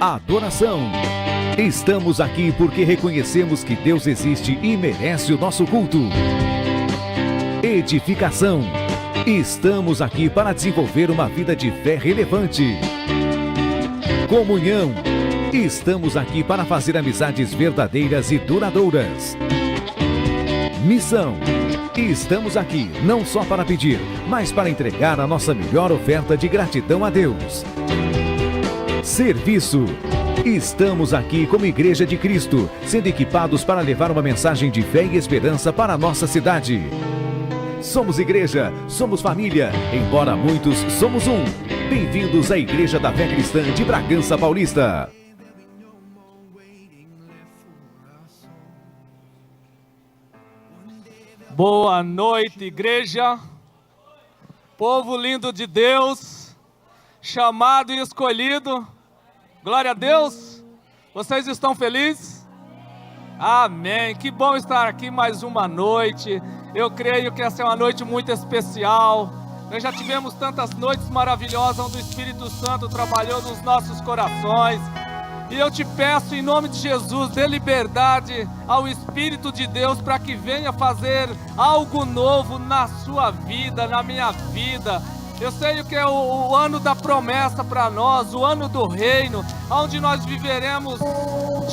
Adoração. Estamos aqui porque reconhecemos que Deus existe e merece o nosso culto. Edificação. Estamos aqui para desenvolver uma vida de fé relevante. Comunhão. Estamos aqui para fazer amizades verdadeiras e duradouras. Missão. Estamos aqui não só para pedir, mas para entregar a nossa melhor oferta de gratidão a Deus. Serviço. Estamos aqui como Igreja de Cristo, sendo equipados para levar uma mensagem de fé e esperança para a nossa cidade. Somos igreja, somos família, embora muitos somos um. Bem-vindos à Igreja da Fé Cristã de Bragança Paulista. Boa noite, igreja, povo lindo de Deus, chamado e escolhido, glória a Deus. Vocês estão felizes? Amém, que bom estar aqui mais uma noite. Eu creio que essa é uma noite muito especial. Nós já tivemos tantas noites maravilhosas onde o Espírito Santo trabalhou nos nossos corações. E eu te peço em nome de Jesus, dê liberdade ao Espírito de Deus para que venha fazer algo novo na sua vida, na minha vida. Eu sei que é o ano da promessa para nós, o ano do reino, onde nós viveremos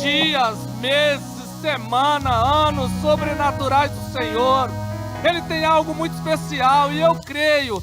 dias, meses, semana, anos sobrenaturais do Senhor. Ele tem algo muito especial e eu creio,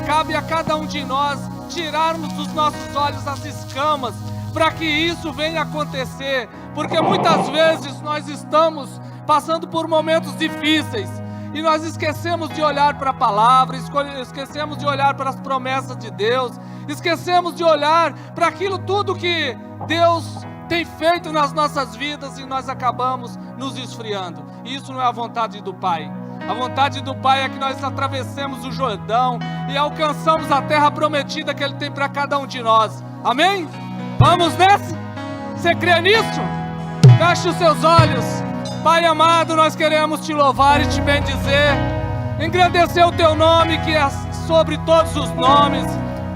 cabe a cada um de nós tirarmos dos nossos olhos as escamas, para que isso venha acontecer, porque muitas vezes nós estamos passando por momentos difíceis e nós esquecemos de olhar para a palavra, esquecemos de olhar para as promessas de Deus, esquecemos de olhar para aquilo tudo que Deus tem feito nas nossas vidas e nós acabamos nos esfriando. Isso não é a vontade do Pai. A vontade do Pai é que nós atravessemos o Jordão e alcançamos a terra prometida que Ele tem para cada um de nós. Amém? Vamos nessa? Você crê nisso? Feche os seus olhos. Pai amado, nós queremos te louvar e te bendizer, engrandecer o teu nome que é sobre todos os nomes,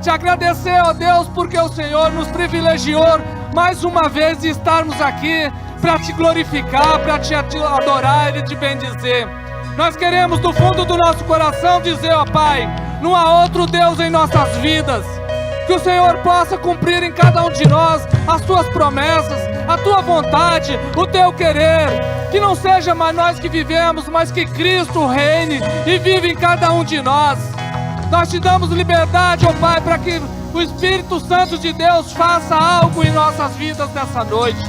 te agradecer, ó Deus, porque o Senhor nos privilegiou mais uma vez de estarmos aqui para te glorificar, para te adorar e te bendizer. Nós queremos do fundo do nosso coração dizer, ó Pai, não há outro Deus em nossas vidas. Que o Senhor possa cumprir em cada um de nós as tuas promessas, a tua vontade, o teu querer. Que não seja mais nós que vivemos, mas que Cristo reine e vive em cada um de nós. Nós te damos liberdade, ó Pai, para que o Espírito Santo de Deus faça algo em nossas vidas nessa noite.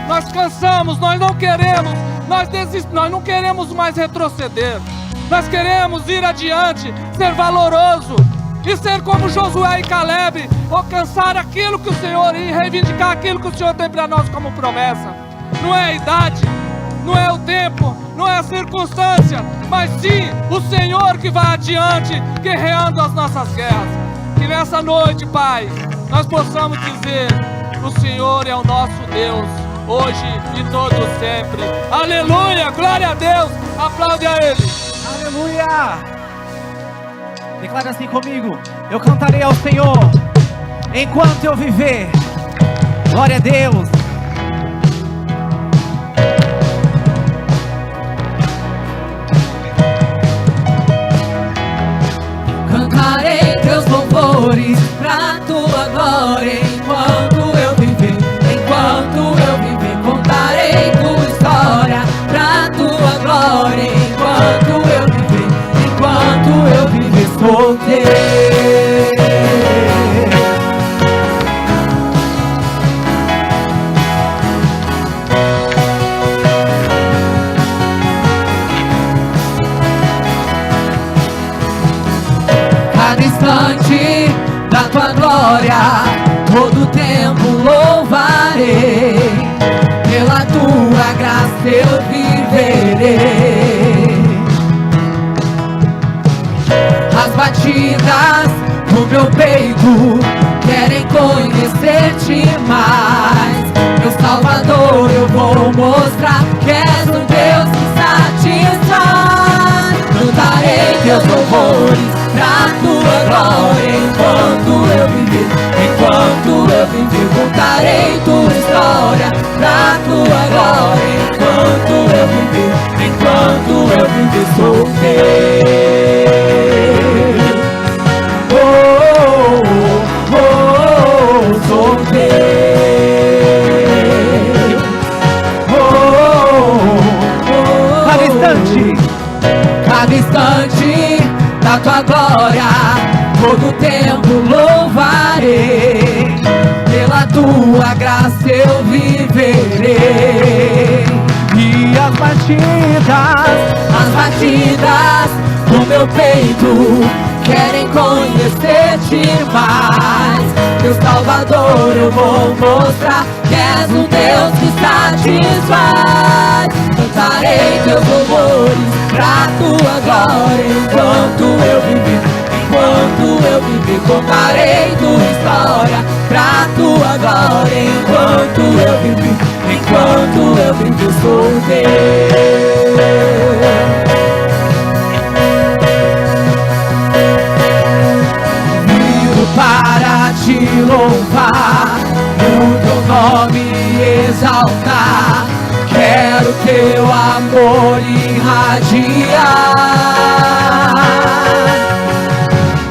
Nós cansamos, nós não queremos, nós não queremos mais retroceder. Nós queremos ir adiante, ser valoroso e ser como Josué e Caleb, alcançar aquilo que o Senhor e reivindicar aquilo que o Senhor tem para nós como promessa. Não é a idade, não é o tempo, não é a circunstância, mas sim o Senhor que vai adiante, guerreando as nossas guerras. Que nessa noite, Pai, nós possamos dizer: o Senhor é o nosso Deus, hoje e todo sempre. Aleluia, glória a Deus, aplaude a Ele. Aleluia. Declara assim comigo: eu cantarei ao Senhor enquanto eu viver. Glória a Deus. Cantarei teus louvores pra tua glória enquanto eu viver. Enquanto eu viver, contarei tua história pra tua glória enquanto eu viver. Enquanto eu viver, sou teu. Cada instante da tua glória, todo tempo louvarei. Pela tua graça eu viverei. As batidas no meu peito querem conhecer-te mais. Meu Salvador, eu vou mostrar que és um Deus que satisfaz. Cantarei teus louvores pra tua glória enquanto eu viver. Enquanto eu viver, contarei tua da tua glória, todo tempo louvarei, pela tua graça eu viverei. E as batidas do meu peito querem conhecer-te mais. Meu Salvador, eu vou mostrar que és um Deus que satisfaz. Cantarei teus louvores pra tua glória enquanto eu viver. Enquanto eu viver, contarei tua história pra tua glória enquanto eu viver. Enquanto eu viver, sou teu. Para te louvar, o teu nome exaltar, quero teu amor irradiar.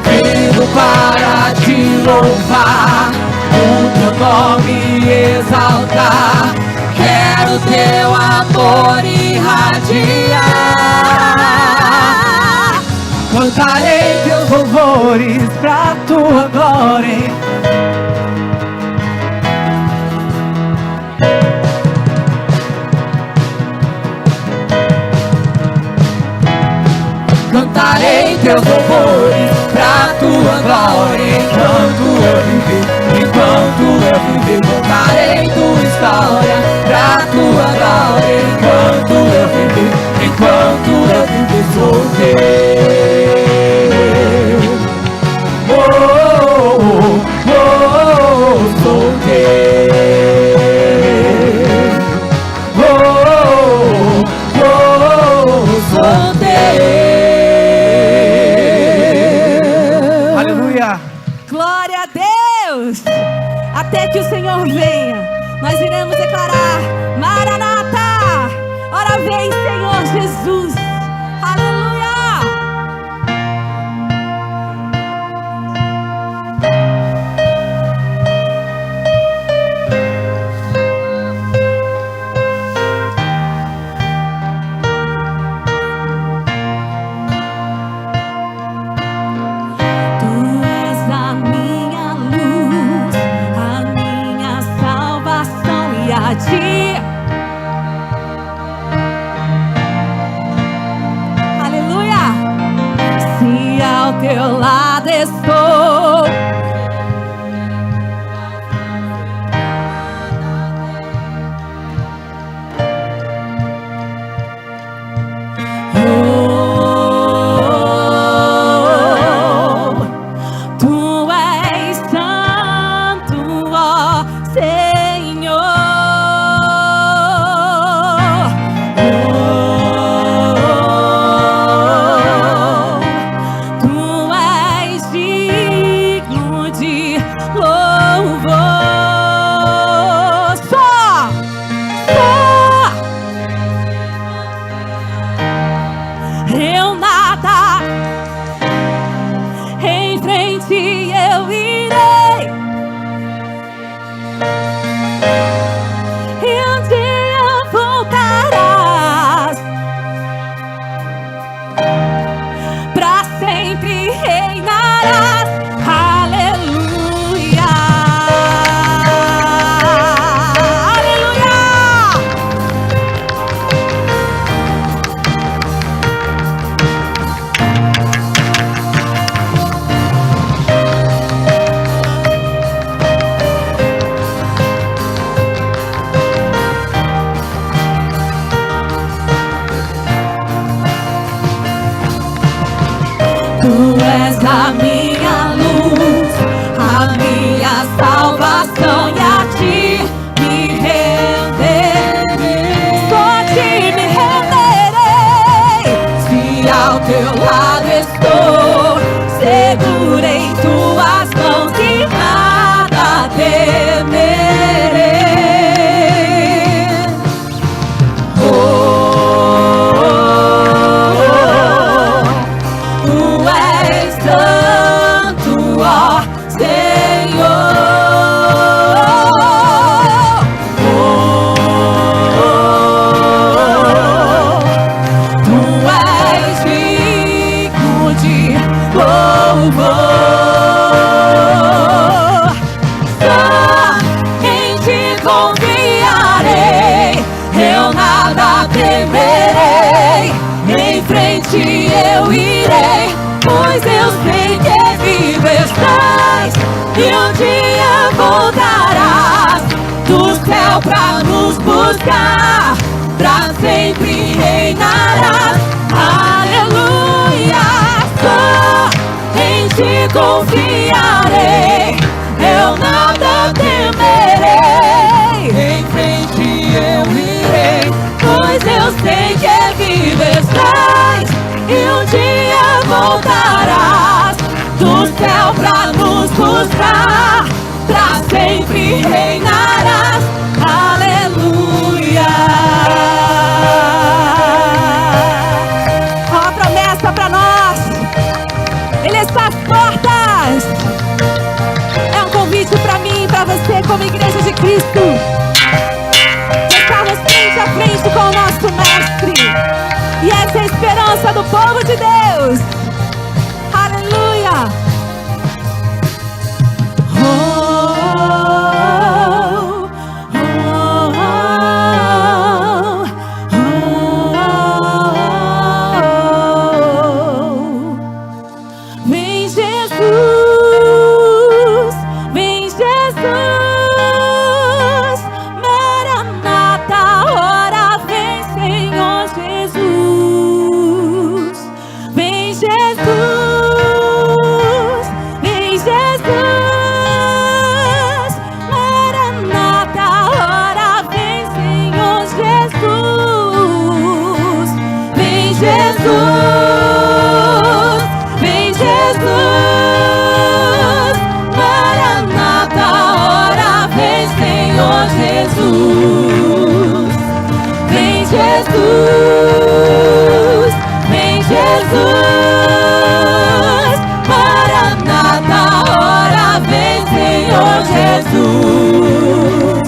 Vivo para te louvar, o teu nome exaltar, quero teu amor irradiar. Cantarei teus louvores pra tua glória. Cantarei teus louvores pra tua glória enquanto eu viver. Enquanto eu viver, contarei tua história pra tua glória enquanto eu viver. Enquanto eu viver, sou teu. Sou teu. Aleluia. Glória a Deus. Até que o Senhor venha, nós iremos declarar: Maranata, ora vem, Senhor Jesus. Aleluia. Aleluia. Se ao teu lado estou, tu és santo, ó Senhor. Tu és digno de louvor. Só em ti confiarei, eu nada temerei. Em frente eu irei, pois eu sei que vivo estás, e um dia voltarás do céu pra nos buscar, pra sempre reinarás. Aleluia. Só em ti confiarei, eu nada temerei. Em frente eu irei, pois eu sei que vivo estás, e um dia voltarás do céu pra nos buscar, pra sempre reinarás. Aleluia. Ó, a promessa para nós. Ele está às portas. É um convite para mim e para você, como igreja de Cristo, de estarmos frente a frente com o nosso Mestre. E essa é a esperança do povo de Deus. Aleluia. Vem Jesus, vem Jesus, Maranata, ora vem Senhor Jesus. Vem Jesus, vem Jesus, Maranata, ora vem Senhor Jesus. Vem Jesus, vem Jesus, Maranata, ora vem Senhor Jesus. Vem Jesus, vem Jesus, Maranata, ora vem Senhor Jesus.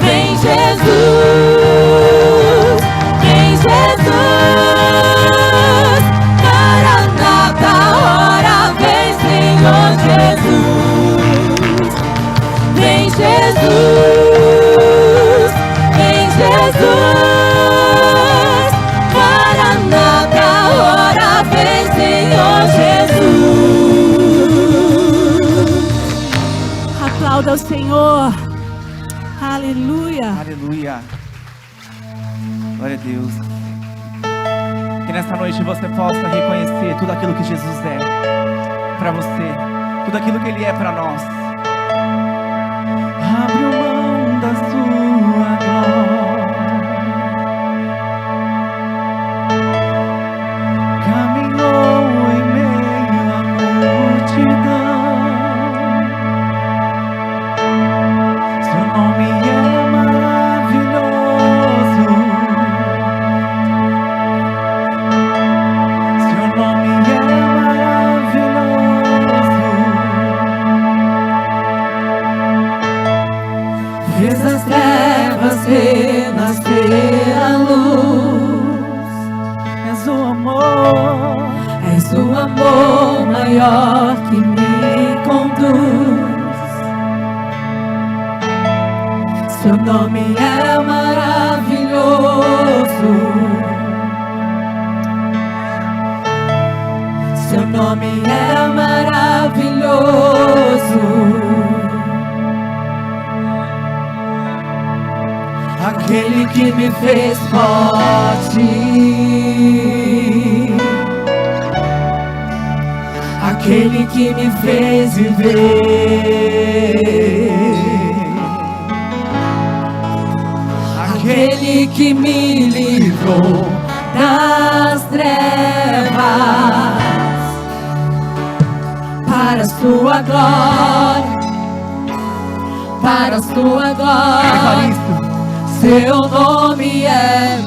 Vem Jesus, vem Jesus, Maranata, ora vem Senhor Jesus. Vem Jesus, vem Jesus, Maranata, ora vem Senhor Jesus. Aplauda o Senhor. Aleluia. Aleluia. Glória a Deus. Que nessa noite você possa reconhecer tudo aquilo que Jesus é para você, tudo aquilo que Ele é para nós. Abriu mão da sua glória, caminhou em meio à multidão. Seu nome é maravilhoso, seu nome é maravilhoso. Fez as trevas renascer a luz. És o amor, És o amor maior que me conduz. Seu nome é maravilhoso. Seu nome é maravilhoso. Aquele que me fez forte, aquele que me fez viver, aquele que me livrou das trevas para a sua glória, para a sua glória. Seu nome é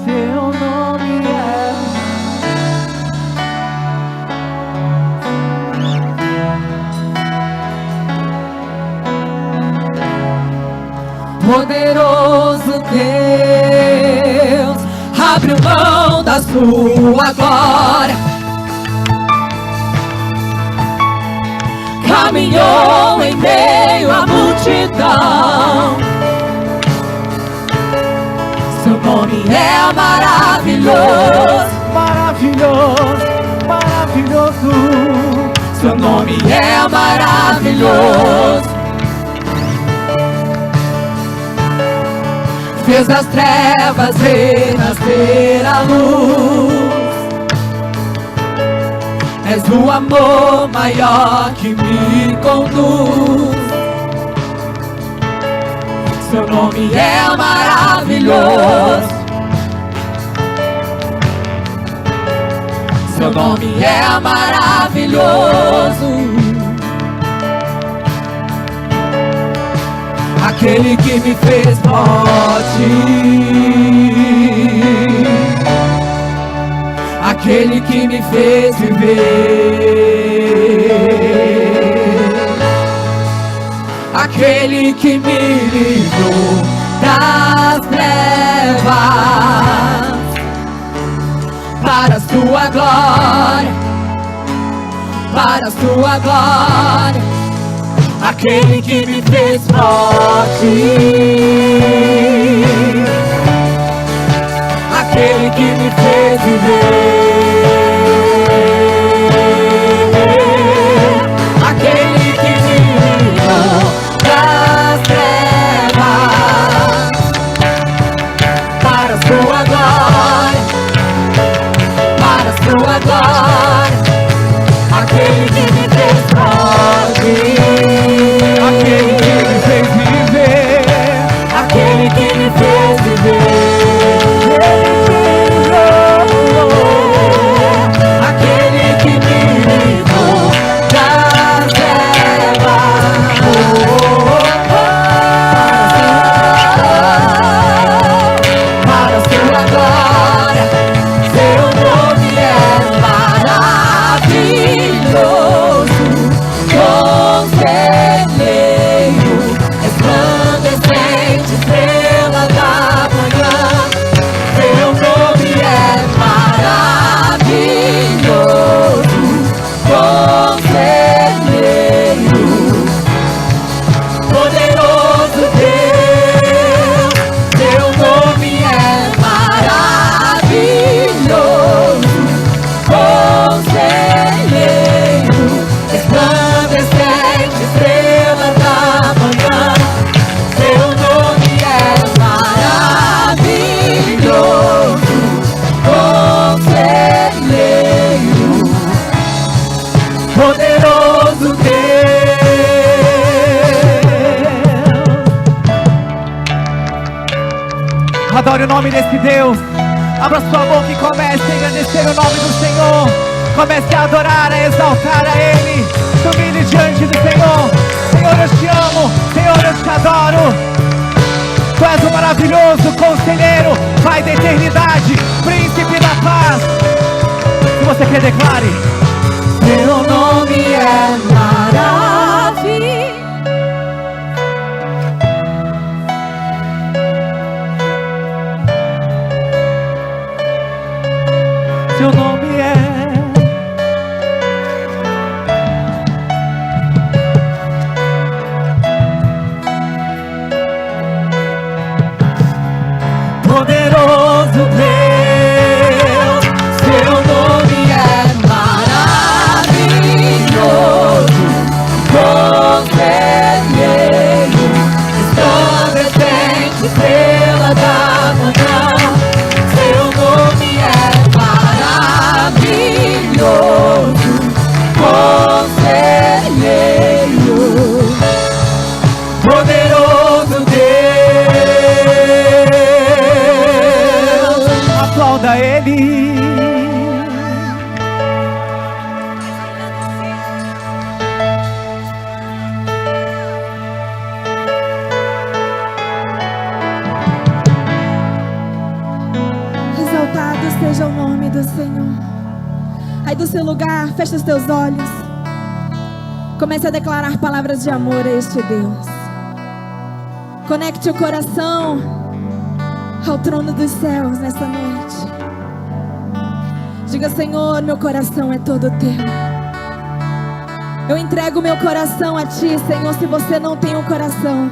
seu nome é. Poderoso Deus, abriu mão da sua glória, caminhou em meio à multidão. Seu nome é maravilhoso, Maravilhoso, maravilhoso. seu nome é maravilhoso. Fez das trevas renascer a luz. És o amor maior que me conduz. Seu nome é maravilhoso. Seu nome é maravilhoso. Aquele que me fez forte, aquele que me fez viver, aquele que me livrou das trevas, para a sua glória, para a sua glória. Aquele que me fez forte, aquele que me fez viver, aquele que me livrou das trevas, para a sua glória, para a sua glória. Aquele que me fez forte, aquele que me fez viver, aquele que me fez viver, aquele que me livrou das trevas, para a sua glória. Seu nome é maravilhoso, conselheiro, resplandecente, estrela da manhã. Seu nome é maravilhoso, conselheiro, poderoso Deus. Seu nome é maravilhoso, conselheiro, resplandecente, estrela da manhã. Seu nome é maravilhoso, conselheiro, poderoso Deus. Adore o nome desse Deus. Abra sua boca e comece a agradecer o nome do Senhor. Comece a adorar, a exaltar a Ele. Se humilhe diante do Senhor. Senhor, eu te amo. Senhor, eu te adoro. Tu és o maravilhoso conselheiro, Pai da eternidade, Príncipe da paz. Se você quer, declare. Seu nome é maravilhoso. Seu nome é Poderoso Deus. Seu nome é maravilhoso, conselheiro, resplandecente, estrela da manhã. Seu nome é maravilhoso, conselheiro, poderoso Deus. aplauda Ele. Exaltado seja o nome do Senhor. Aí do seu lugar, fecha os teus olhos. Comece a declarar palavras de amor a este Deus. Conecte o coração ao trono dos céus nessa noite. Diga: Senhor, meu coração é todo teu. Eu entrego meu coração a Ti, Senhor. Se você não tem um coração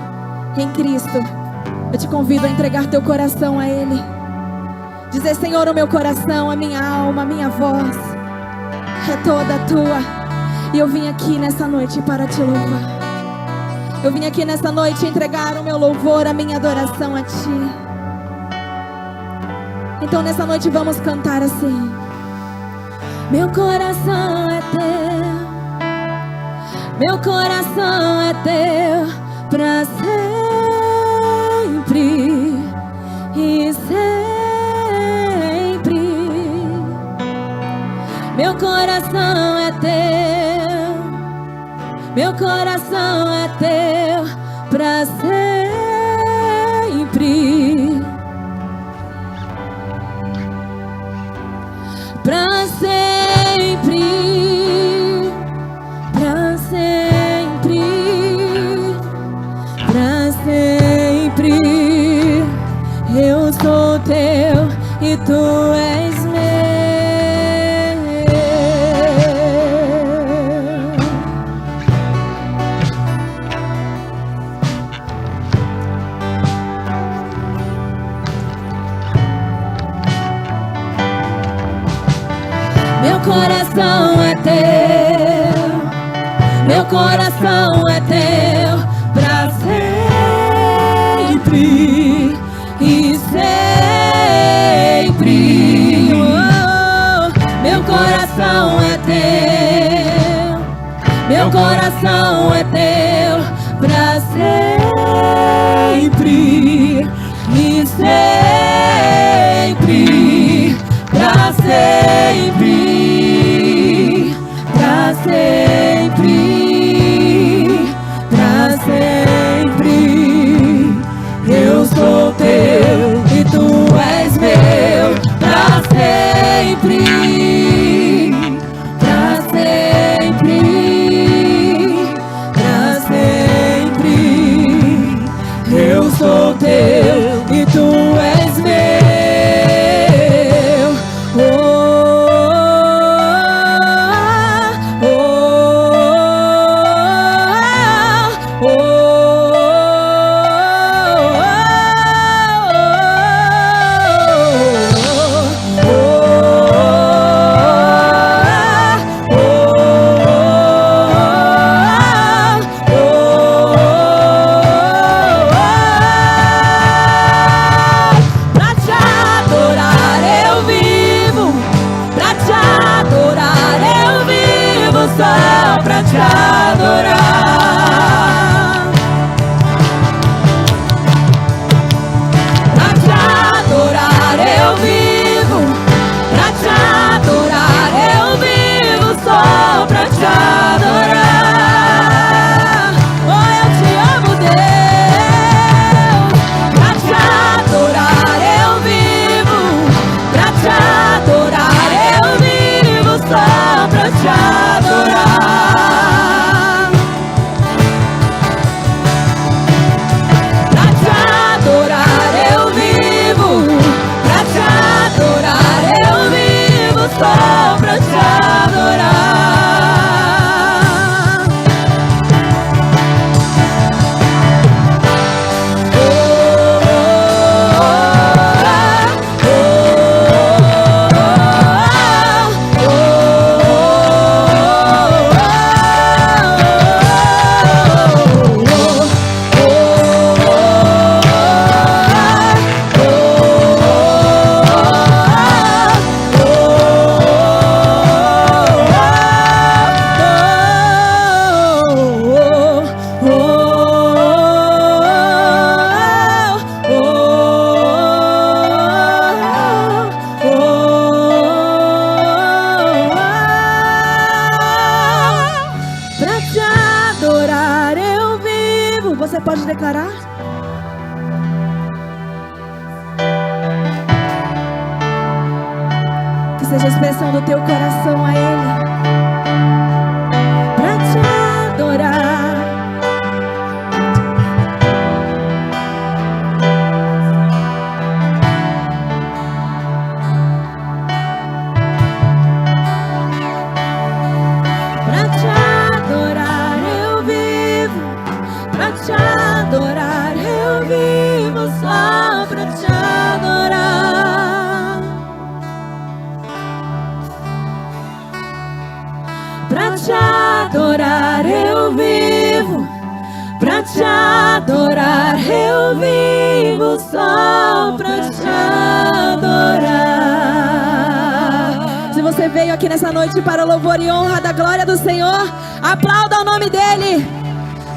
em Cristo, eu te convido a entregar teu coração a Ele. Dizer: Senhor, o meu coração, a minha alma, a minha voz é toda tua. E eu vim aqui nessa noite para te louvar. Eu vim aqui nessa noite entregar o meu louvor, a minha adoração a Ti. Então nessa noite vamos cantar assim: meu coração é teu, meu coração é teu, pra sempre e sempre. Meu coração é teu, meu coração é teu, pra sempre. Pra sempre, pra sempre, pra sempre. Eu sou teu e tu és meu. Meu coração é teu, meu coração é teu, pra sempre e sempre. Oh, meu coração é teu, meu coração é teu, pra sempre e sempre, pra sempre. Pra sempre, pra sempre. Eu sou teu e tu és meu. Pra sempre, pra sempre, pra sempre. Eu sou teu e tu és meu. Pra te adorar, pra te adorar eu vivo, pra te adorar eu vivo, só pra te adorar. Oh, eu te amo, Deus. Pra te adorar eu vivo, pra te adorar eu vivo, só pra te adorar. Só pra te adorar. Oh, oh, oh, oh, Você pode declarar? Que seja a expressão do teu coração a Ele. Pra te adorar. adorar, eu vivo só pra te adorar. Se você veio aqui nessa noite para o louvor e honra da glória do Senhor, aplauda o nome dele,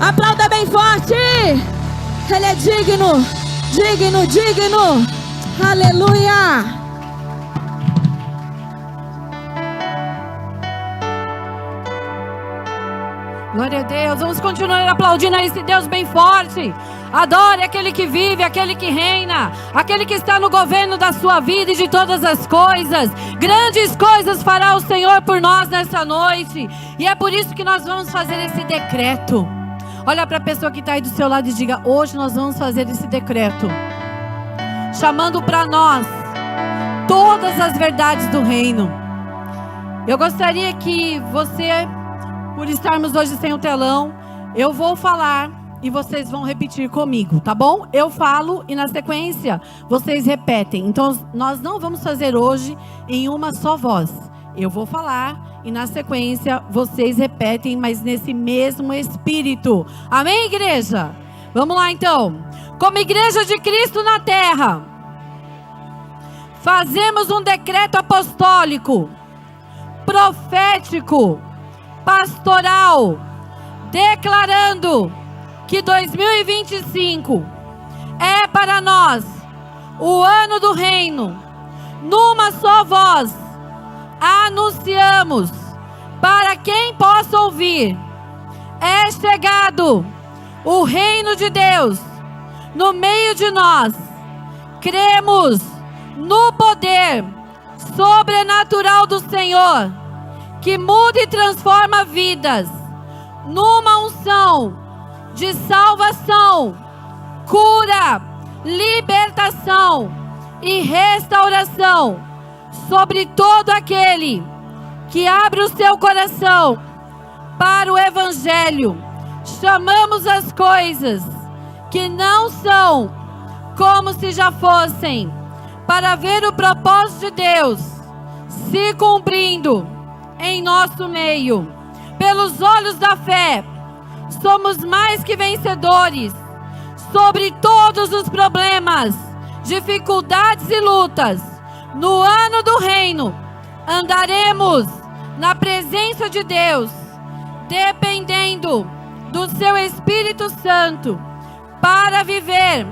aplauda bem forte. Ele é digno, digno, digno. Aleluia. Glória a Deus, vamos continuar aplaudindo a esse Deus bem forte. Adore aquele que vive, aquele que reina, aquele que está no governo da sua vida e de todas as coisas. Grandes coisas fará o Senhor por nós nessa noite. E é por isso que nós vamos fazer esse decreto. Olha para a pessoa que está aí do seu lado e diga: hoje nós vamos fazer esse decreto, chamando para nós todas as verdades do reino. Eu gostaria que você, por estarmos hoje sem o telão, eu vou falar e vocês vão repetir comigo, tá bom? Eu falo e na sequência vocês repetem. Então nós não vamos fazer hoje em uma só voz. Eu vou falar e na sequência vocês repetem, mas nesse mesmo espírito. Amém, igreja? Vamos lá então. Como igreja de Cristo na terra, fazemos um decreto apostólico, profético, pastoral, declarando que 2025 é para nós o ano do reino. Numa só voz anunciamos para quem possa ouvir: é chegado o reino de Deus no meio de nós. Cremos no poder sobrenatural do Senhor, que muda e transforma vidas, numa unção de salvação, cura, libertação e restauração sobre todo aquele que abre o seu coração para o Evangelho. Chamamos as coisas que não são como se já fossem, para ver o propósito de Deus se cumprindo em nosso meio. Pelos olhos da fé, somos mais que vencedores sobre todos os problemas, dificuldades e lutas. No ano do reino, andaremos na presença de Deus, dependendo do seu Espírito Santo, para viver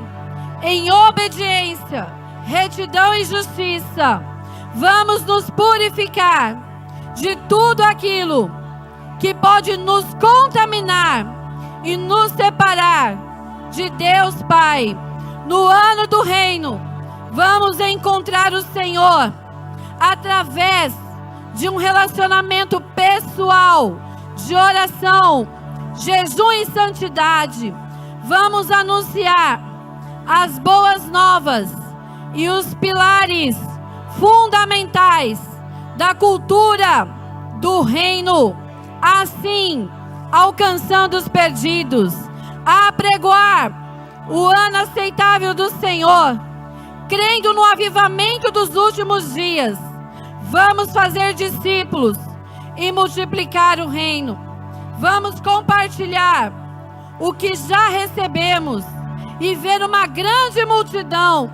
em obediência, retidão e justiça. Vamos nos purificar de tudo aquilo que pode nos contaminar e nos separar de Deus Pai. No ano do reino, vamos encontrar o Senhor através de um relacionamento pessoal, de oração, jejum e santidade. Vamos anunciar as boas novas e os pilares fundamentais da cultura do reino, assim alcançando os perdidos, a apregoar o ano aceitável do Senhor, crendo no avivamento dos últimos dias. Vamos fazer discípulos e multiplicar o reino. Vamos compartilhar o que já recebemos e ver uma grande multidão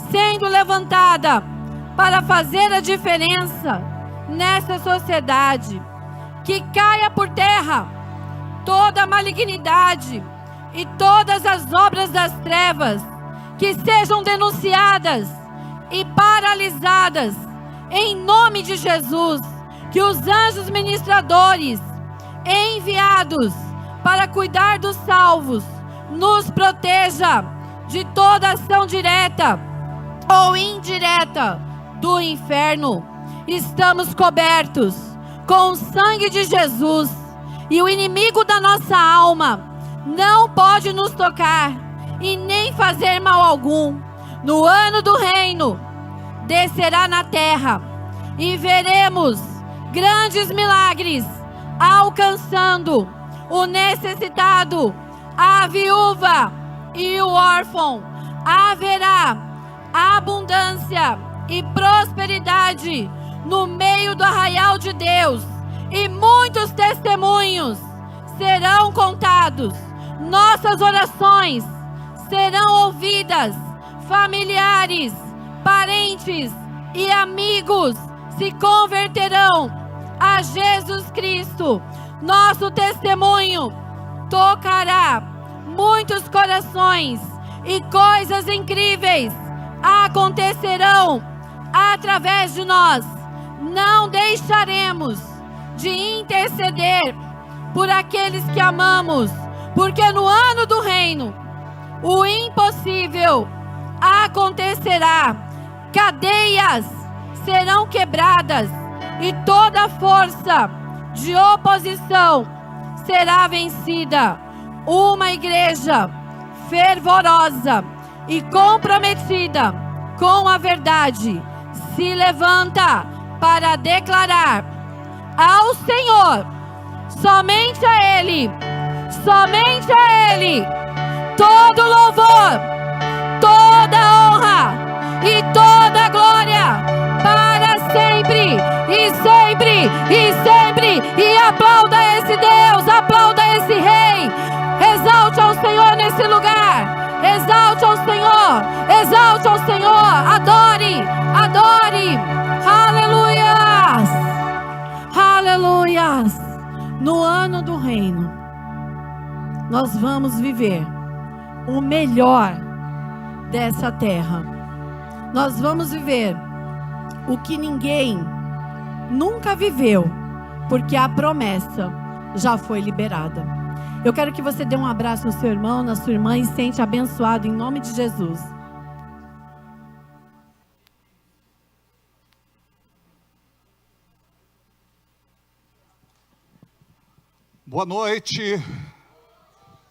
sendo levantada para fazer a diferença nessa sociedade. Que caia por terra toda a malignidade e todas as obras das trevas, que sejam denunciadas e paralisadas em nome de Jesus. Que os anjos ministradores enviados para cuidar dos salvos nos proteja de toda ação direta ou indireta do inferno. Estamos cobertos com o sangue de Jesus, e o inimigo da nossa alma não pode nos tocar e nem fazer mal algum. No ano do reino, descerá na terra e veremos grandes milagres alcançando o necessitado, a viúva e o órfão. Haverá abundância e prosperidade no meio do arraial de Deus, e muitos testemunhos serão contados nossas orações serão ouvidas, familiares, parentes e amigos se converterão a Jesus Cristo. Nosso testemunho tocará muitos corações e coisas incríveis acontecerão através de nós. Não deixaremos de interceder por aqueles que amamos, porque no ano do reino o impossível acontecerá. Cadeias serão quebradas e toda força de oposição será vencida. Uma igreja fervorosa e comprometida com a verdade se levanta para declarar ao Senhor, somente a Ele, todo louvor, toda honra e toda glória para sempre e sempre e sempre. E aplauda esse Deus, aplauda esse Rei. Exalte ao Senhor nesse lugar, exalte ao Senhor, exalte ao Senhor. Adore, adore. Aleluias, aleluias. No ano do reino nós vamos viver o melhor dessa terra. Nós vamos viver o que ninguém nunca viveu, porque a promessa já foi liberada. Eu quero que você dê um abraço no seu irmão, na sua irmã, e sente abençoado em nome de Jesus. Boa noite,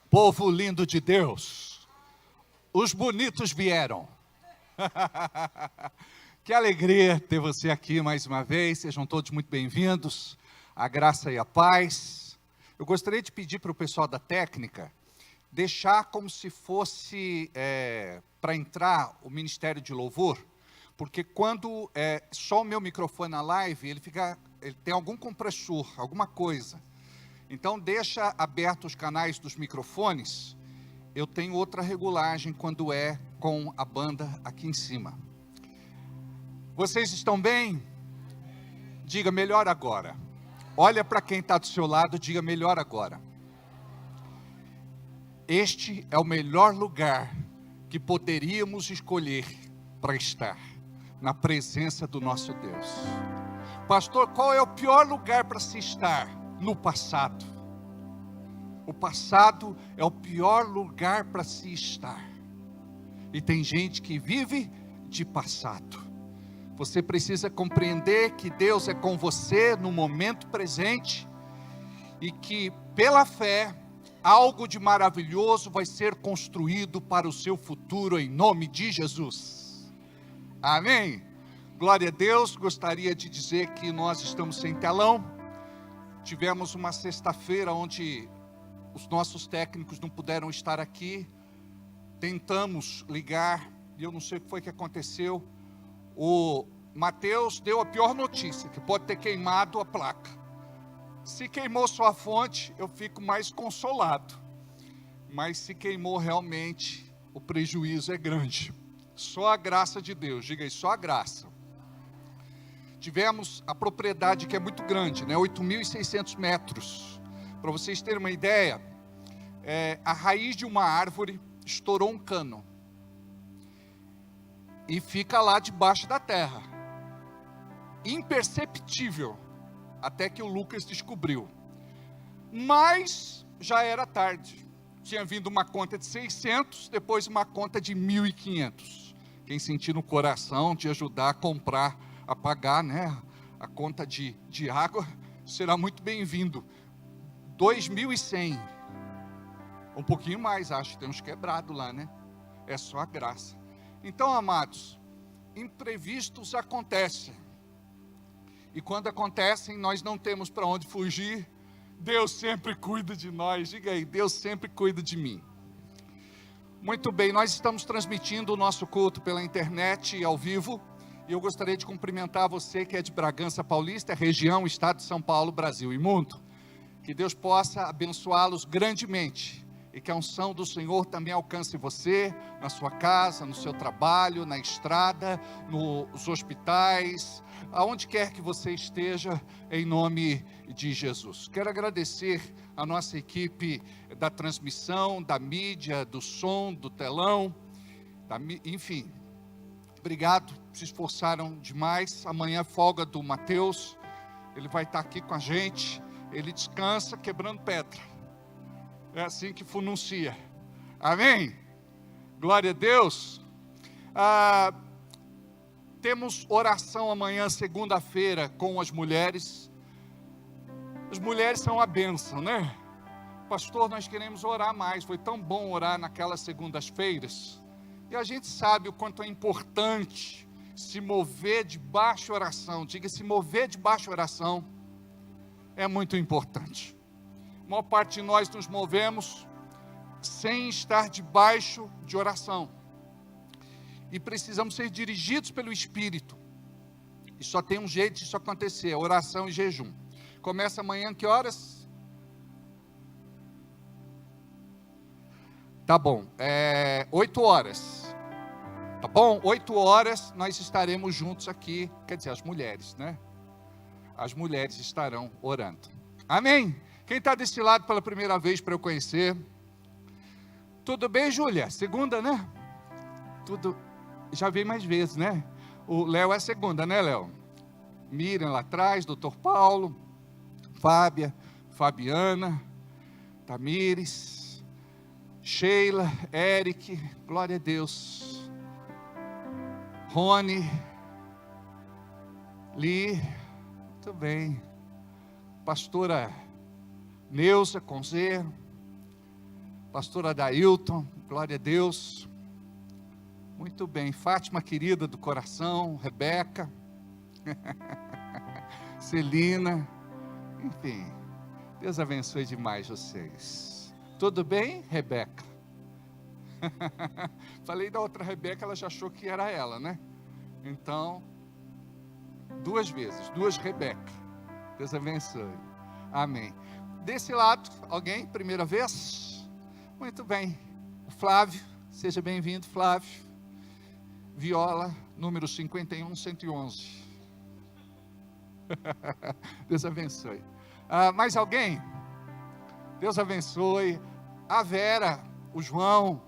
povo lindo de Deus. Os bonitos vieram. Que alegria ter você aqui mais uma vez. Sejam todos muito bem-vindos. A graça e a paz. Eu gostaria de pedir para o pessoal da técnica deixar como se fosse para entrar o Ministério de Louvor, porque quando só o meu microfone na live, ele tem algum compressor, alguma coisa. Então deixa abertos os canais dos microfones. Eu tenho outra regulagem quando é com a banda aqui em cima. Vocês estão bem? Diga melhor agora. Olha para quem está do seu lado, diga melhor agora. Este é o melhor lugar que poderíamos escolher para estar, na presença do nosso Deus. Pastor, qual é o pior lugar para se estar? No passado. O passado é o pior lugar para se estar. E tem gente que vive de passado. Você precisa compreender que Deus é com você no momento presente e que pela fé algo de maravilhoso vai ser construído para o seu futuro em nome de Jesus. Amém? Glória a Deus. Gostaria de dizer que nós estamos sem telão. Tivemos uma sexta-feira onde os nossos técnicos não puderam estar aqui. Tentamos ligar e eu não sei o que foi que aconteceu. O Mateus deu a pior notícia, que pode ter queimado a placa. Se queimou só a fonte, eu fico mais consolado. Mas se queimou realmente, o prejuízo é grande. Só a graça de Deus, diga aí, só a graça. Tivemos a propriedade que é muito grande, né? 8.600 metros. Para vocês terem uma ideia, a raiz de uma árvore estourou um cano. E fica lá debaixo da terra. Imperceptível. Até que o Lucas descobriu. Mas já era tarde. Tinha vindo uma conta de 600, depois uma conta de 1.500. Quem sentir no coração de ajudar a comprar, a pagar, né, a conta de água, será muito bem-vindo. 2.100. Um pouquinho mais, acho, temos quebrado lá, né? É só a graça. Então, amados, imprevistos acontecem. E quando acontecem, nós não temos para onde fugir. Deus sempre cuida de nós. Diga aí, Deus sempre cuida de mim. Muito bem, nós estamos transmitindo o nosso culto pela internet ao vivo. E eu gostaria de cumprimentar você que é de Bragança Paulista, região, estado de São Paulo, Brasil e mundo. Que Deus possa abençoá-los grandemente. e que a unção do Senhor também alcance você, na sua casa, no seu trabalho, na estrada, nos hospitais, aonde quer que você esteja, em nome de Jesus. Quero agradecer a nossa equipe da transmissão, da mídia, do som, do telão, enfim, obrigado, se esforçaram demais. Amanhã é folga do Mateus, ele vai estar aqui com a gente, ele descansa quebrando pedra, é assim que pronuncia, amém? Glória a Deus. Temos oração amanhã, segunda-feira, com as mulheres. As mulheres são a bênção, né? Pastor, nós queremos orar mais, foi tão bom orar naquelas segundas-feiras, e a gente sabe o quanto é importante se mover debaixo de oração. Diga, se mover debaixo de oração é muito importante. A maior parte de nós nos movemos sem estar debaixo de oração, e precisamos ser dirigidos pelo Espírito, e só tem um jeito disso acontecer, oração e jejum. Começa amanhã, que horas? Tá bom, 8 horas, tá bom? 8 horas nós estaremos juntos aqui, quer dizer, as mulheres, né? As mulheres estarão orando, amém? Quem está desse lado pela primeira vez para eu conhecer? Tudo bem, Júlia? Segunda, né? Tudo, já veio mais vezes, né? O Léo é segunda, né, Léo? Miriam lá atrás, doutor Paulo, Fábia, Fabiana, Tamires, Sheila, Eric, glória a Deus, Rony, Li, muito bem, pastora Neuza, com Z, pastora Dailton, glória a Deus, muito bem, Fátima querida do coração, Rebeca, Celina, enfim, Deus abençoe demais vocês. Tudo bem, Rebeca? Falei da outra Rebeca, ela já achou que era ela, né? Então, 2 vezes, 2 Rebeca. Deus abençoe. Amém. Desse lado, alguém? Primeira vez? Muito bem. O Flávio, seja bem-vindo, Flávio. Viola, número 51111. Deus abençoe. Mais alguém? Deus abençoe. A Vera, o João,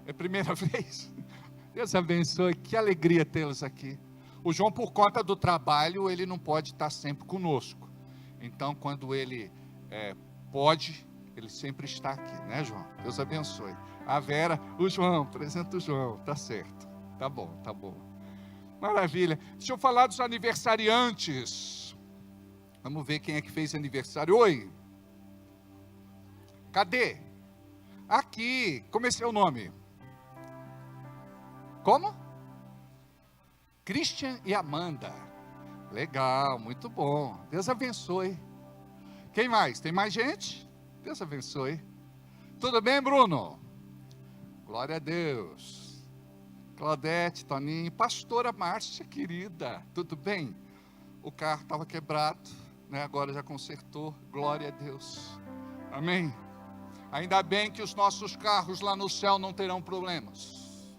é a primeira vez? Deus abençoe, que alegria tê-los aqui. O João, por conta do trabalho, ele não pode estar sempre conosco. Então, quando ele pode, ele sempre está aqui, né, João? Deus abençoe. A Vera, o João, apresenta o João, tá certo. Tá bom, tá bom. Maravilha. Deixa eu falar dos aniversariantes. Vamos ver quem é que fez aniversário. Oi. Cadê? Aqui. Como é seu nome? Como? Christian e Amanda. Legal, muito bom. Deus abençoe. Quem mais? Tem mais gente? Deus abençoe. Tudo bem, Bruno? Glória a Deus. Claudete, Toninho, pastora Márcia, querida, tudo bem? O carro estava quebrado, né? Agora já consertou, glória a Deus, amém? Ainda bem que os nossos carros lá no céu não terão problemas,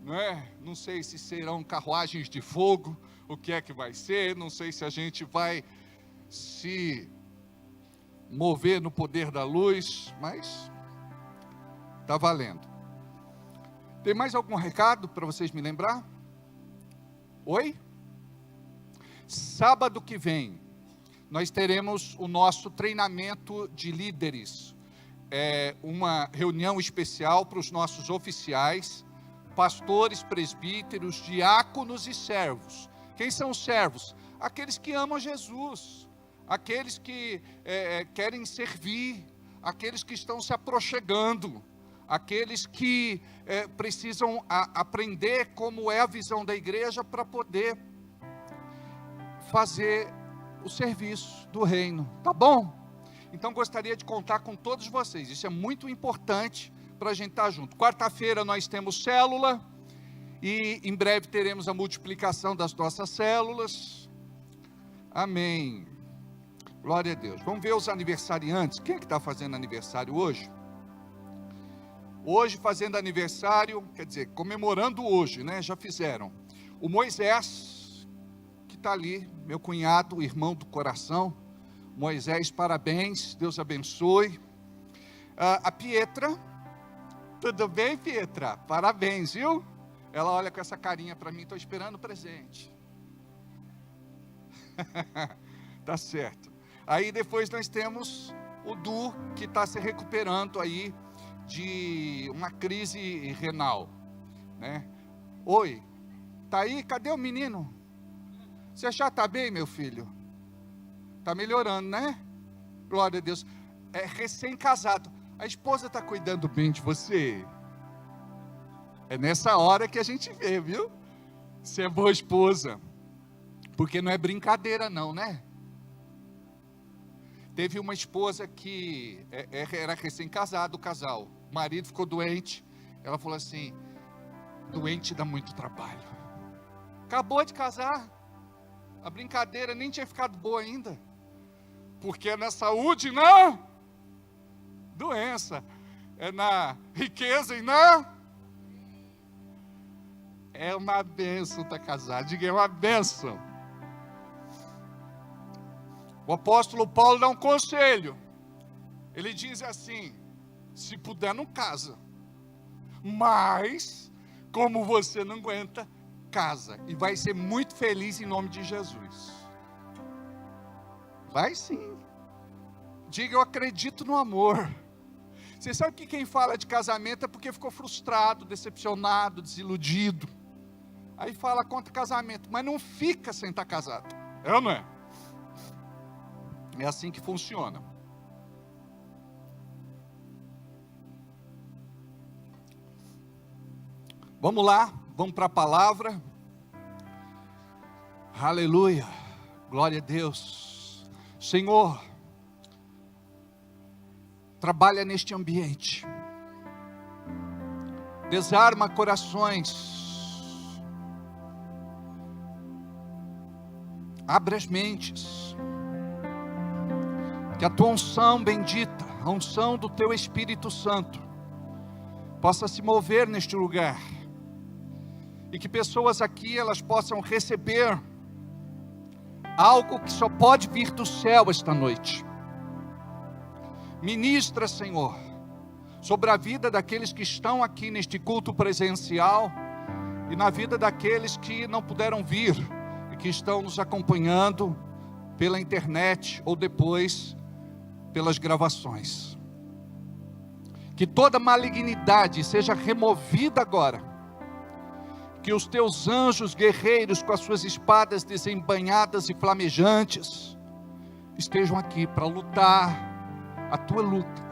não é? Não sei se serão carruagens de fogo, o que é que vai ser, não sei se a gente vai se mover no poder da luz, mas está valendo. Tem mais algum recado para vocês me lembrar? Oi? Sábado que vem, nós teremos o nosso treinamento de líderes. É uma reunião especial para os nossos oficiais, pastores, presbíteros, diáconos e servos. Quem são os servos? Aqueles que amam Jesus, aqueles que querem servir, aqueles que estão se aproximando, aqueles que precisam aprender como é a visão da igreja para poder fazer o serviço do reino, tá bom? Então gostaria de contar com todos vocês, isso é muito importante para a gente estar junto. Quarta-feira nós temos célula, e em breve teremos a multiplicação das nossas células, amém, glória a Deus. Vamos ver os aniversariantes, quem é que está fazendo aniversário hoje? hoje fazendo aniversário, quer dizer, comemorando hoje, né? Já fizeram. O Moisés, que está ali, meu cunhado, irmão do coração. Moisés, parabéns, Deus abençoe. A Pietra, tudo bem, Pietra? Parabéns, viu? Ela olha com essa carinha para mim, estou esperando o presente. Tá certo. Aí depois nós temos o Du, que está se recuperando aí de uma crise renal, né? Oi, tá aí? Cadê o menino? Você já está bem, meu filho? Está melhorando, né? Glória a Deus. É recém-casado. A esposa está cuidando bem de você? É nessa hora que a gente vê, viu? Você é boa esposa. Porque não é brincadeira não, né? Teve uma esposa que era recém-casado, o casal. O marido ficou doente. Ela falou assim: doente dá muito trabalho. Acabou de casar. A brincadeira nem tinha ficado boa ainda. Porque é na saúde e na doença. É na riqueza e na... É uma bênção estar casado. Diga, é uma bênção. O apóstolo Paulo dá um conselho. Ele diz assim: se puder, não casa. Mas, como você não aguenta, casa. E vai ser muito feliz em nome de Jesus. Vai sim. Diga, eu acredito no amor. Você sabe que quem fala de casamento é porque ficou frustrado, decepcionado, desiludido. Aí fala contra casamento, mas não fica sem estar casado. É ou não é? É assim que funciona. Vamos lá, vamos para a palavra. Aleluia, glória a Deus. Senhor, trabalha neste ambiente. Desarma corações. Abre as mentes. Que a tua unção bendita, a unção do teu Espírito Santo, possa se mover neste lugar. E que pessoas aqui, elas possam receber algo que só pode vir do céu esta noite. Ministra, Senhor, sobre a vida daqueles que estão aqui neste culto presencial e na vida daqueles que não puderam vir e que estão nos acompanhando pela internet ou depois pelas gravações. Que toda malignidade seja removida agora. Que os teus anjos guerreiros com as suas espadas desembainhadas e flamejantes estejam aqui para lutar a tua luta,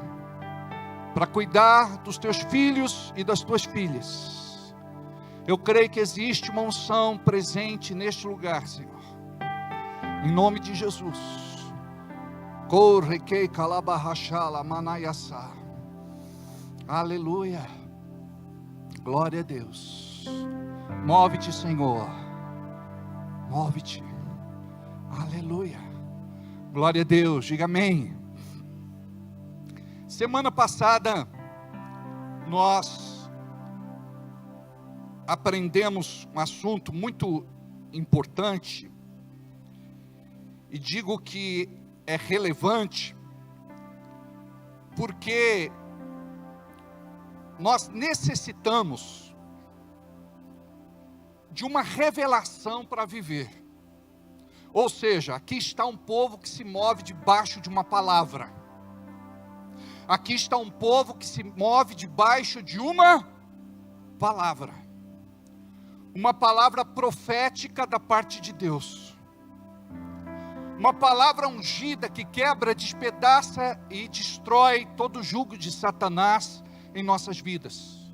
para cuidar dos teus filhos e das tuas filhas. Eu creio que existe uma unção presente neste lugar, Senhor. Em nome de Jesus. Aleluia. Glória a Deus. Move-te, Senhor. Move-te. Aleluia. Glória a Deus. Diga amém. Semana passada, nós aprendemos um assunto muito importante, e digo que é relevante, porque nós necessitamos de uma revelação para viver. Ou seja, aqui está um povo que se move debaixo de uma palavra. Aqui está um povo que se move debaixo de uma palavra. Uma palavra profética da parte de Deus. Uma palavra ungida que quebra, despedaça e destrói todo o jugo de Satanás em nossas vidas.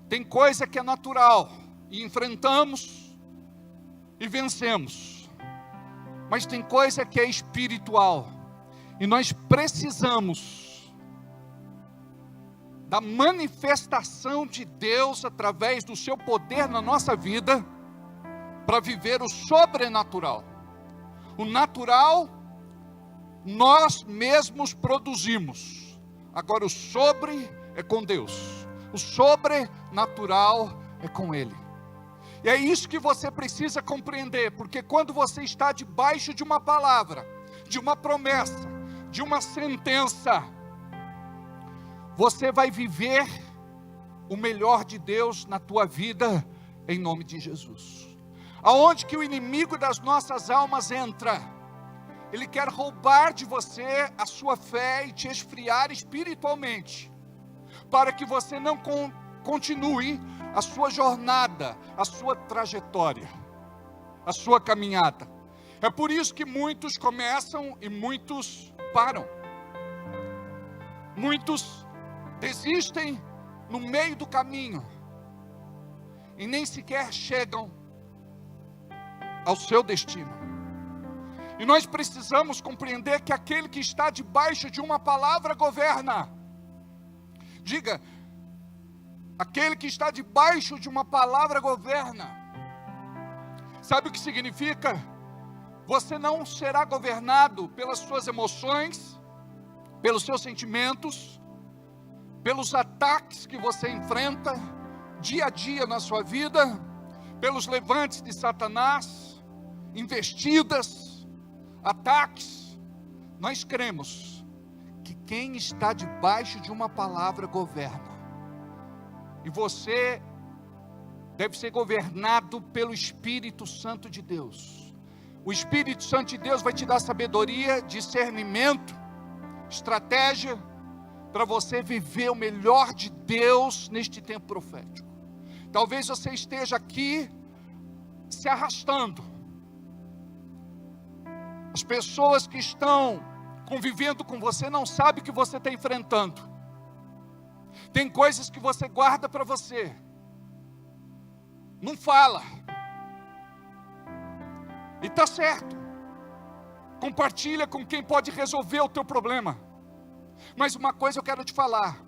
Tem coisa que é natural e enfrentamos e vencemos. Mas tem coisa que é espiritual e nós precisamos da manifestação de Deus através do seu poder na nossa vida, para viver o sobrenatural. O natural, nós mesmos produzimos. Agora o sobre é com Deus. O sobrenatural é com Ele. E é isso que você precisa compreender, porque quando você está debaixo de uma palavra, de uma promessa, de uma sentença, você vai viver o melhor de Deus na tua vida, em nome de Jesus. Aonde que o inimigo das nossas almas entra, ele quer roubar de você a sua fé e te esfriar espiritualmente, para que você não continue a sua jornada, a sua trajetória, a sua caminhada. É por isso que muitos começam e muitos param. Muitos desistem no meio do caminho e nem sequer chegam ao seu destino. E nós precisamos compreender que aquele que está debaixo de uma palavra governa. Diga, aquele que está debaixo de uma palavra governa. Sabe o que significa? Você não será governado pelas suas emoções, pelos seus sentimentos, pelos ataques que você enfrenta dia a dia na sua vida, pelos levantes de Satanás, investidas, ataques. Nós cremos que quem está debaixo de uma palavra governa. E você deve ser governado pelo Espírito Santo de Deus. O Espírito Santo de Deus vai te dar sabedoria, discernimento, estratégia, para você viver o melhor de Deus neste tempo profético. Talvez você esteja aqui se arrastando. As pessoas que estão convivendo com você não sabem o que você está enfrentando. Tem coisas que você guarda para você, não fala, e está certo, compartilha com quem pode resolver o teu problema. Mas uma coisa eu quero te falar,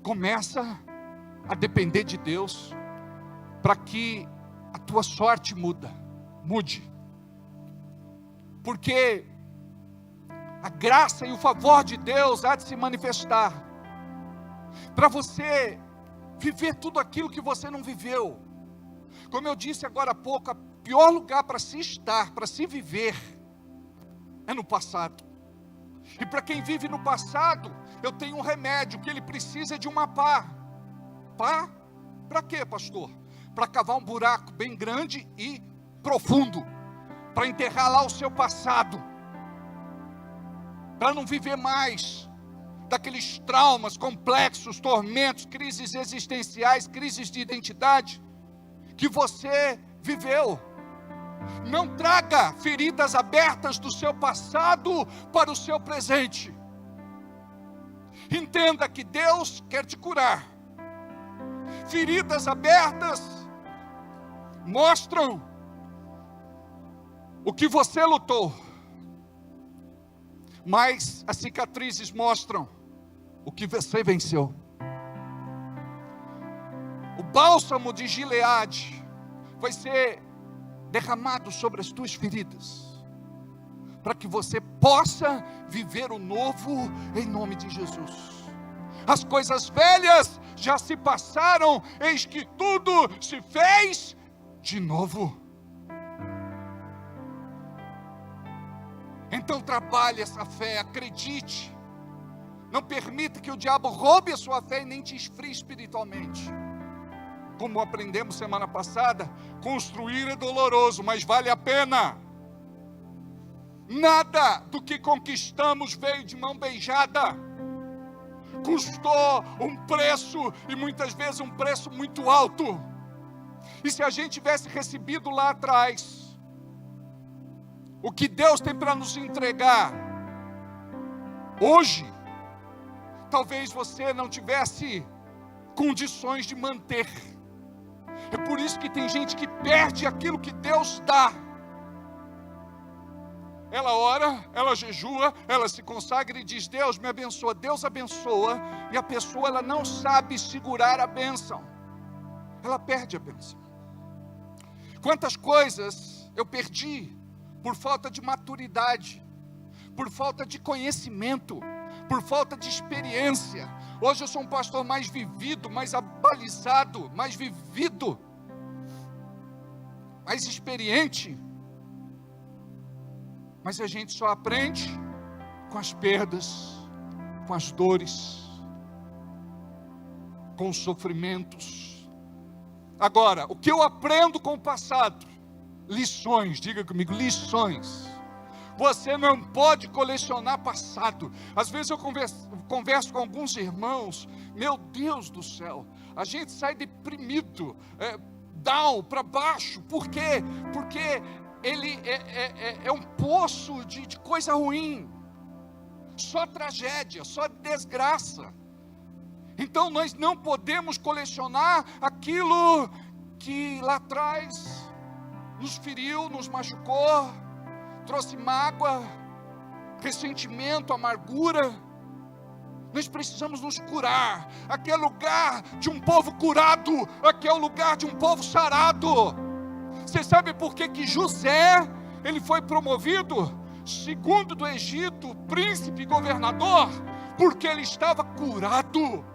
começa a depender de Deus, para que a tua sorte mude, porque a graça e o favor de Deus há de se manifestar, para você viver tudo aquilo que você não viveu. Como eu disse agora há pouco, o pior lugar para se estar, para se viver, é no passado. E para quem vive no passado, eu tenho um remédio, que ele precisa de uma pá. Pá? Para quê, pastor? Para cavar um buraco bem grande e profundo, para enterrar lá o seu passado, para não viver mais daqueles traumas, complexos, tormentos, crises existenciais, crises de identidade que você viveu. Não traga feridas abertas do seu passado para o seu presente. Entenda que Deus quer te curar. Feridas abertas mostram o que você lutou, mas as cicatrizes mostram o que você venceu. O bálsamo de Gileade vai ser derramado sobre as tuas feridas, para que você possa viver o novo em nome de Jesus. As coisas velhas já se passaram, eis que tudo se fez de novo. Então trabalhe essa fé, acredite. Não permita que o diabo roube a sua fé e nem te esfrie espiritualmente. Como aprendemos semana passada, construir é doloroso, mas vale a pena. Nada do que conquistamos veio de mão beijada. Custou um preço, e muitas vezes um preço muito alto. E se a gente tivesse recebido lá atrás o que Deus tem para nos entregar hoje, talvez você não tivesse condições de manter. É por isso que tem gente que perde aquilo que Deus dá. Ela ora, ela jejua, ela se consagra e diz: Deus me abençoa. Deus abençoa, e a pessoa ela não sabe segurar a bênção, ela perde a bênção. Quantas coisas eu perdi por falta de maturidade, por falta de conhecimento, por falta de experiência, Hoje eu sou um pastor mais vivido, mais abalizado, mais vivido, mais experiente. Mas a gente só aprende com as perdas, com as dores, com os sofrimentos. Agora, o que eu aprendo com o passado? Lições, diga comigo, lições. Você não pode colecionar passado. Às vezes eu converso com alguns irmãos, meu Deus do céu, a gente sai deprimido, down, para baixo. Por quê? Porque ele é um poço de coisa ruim, só tragédia, só desgraça. Então nós não podemos colecionar aquilo que lá atrás nos feriu, nos machucou, trouxe mágoa, ressentimento, amargura. Nós precisamos nos curar. Aqui é lugar de um povo curado, aqui é o lugar de um povo sarado. Você sabe por que José, ele foi promovido segundo do Egito, príncipe e governador? Porque ele estava curado.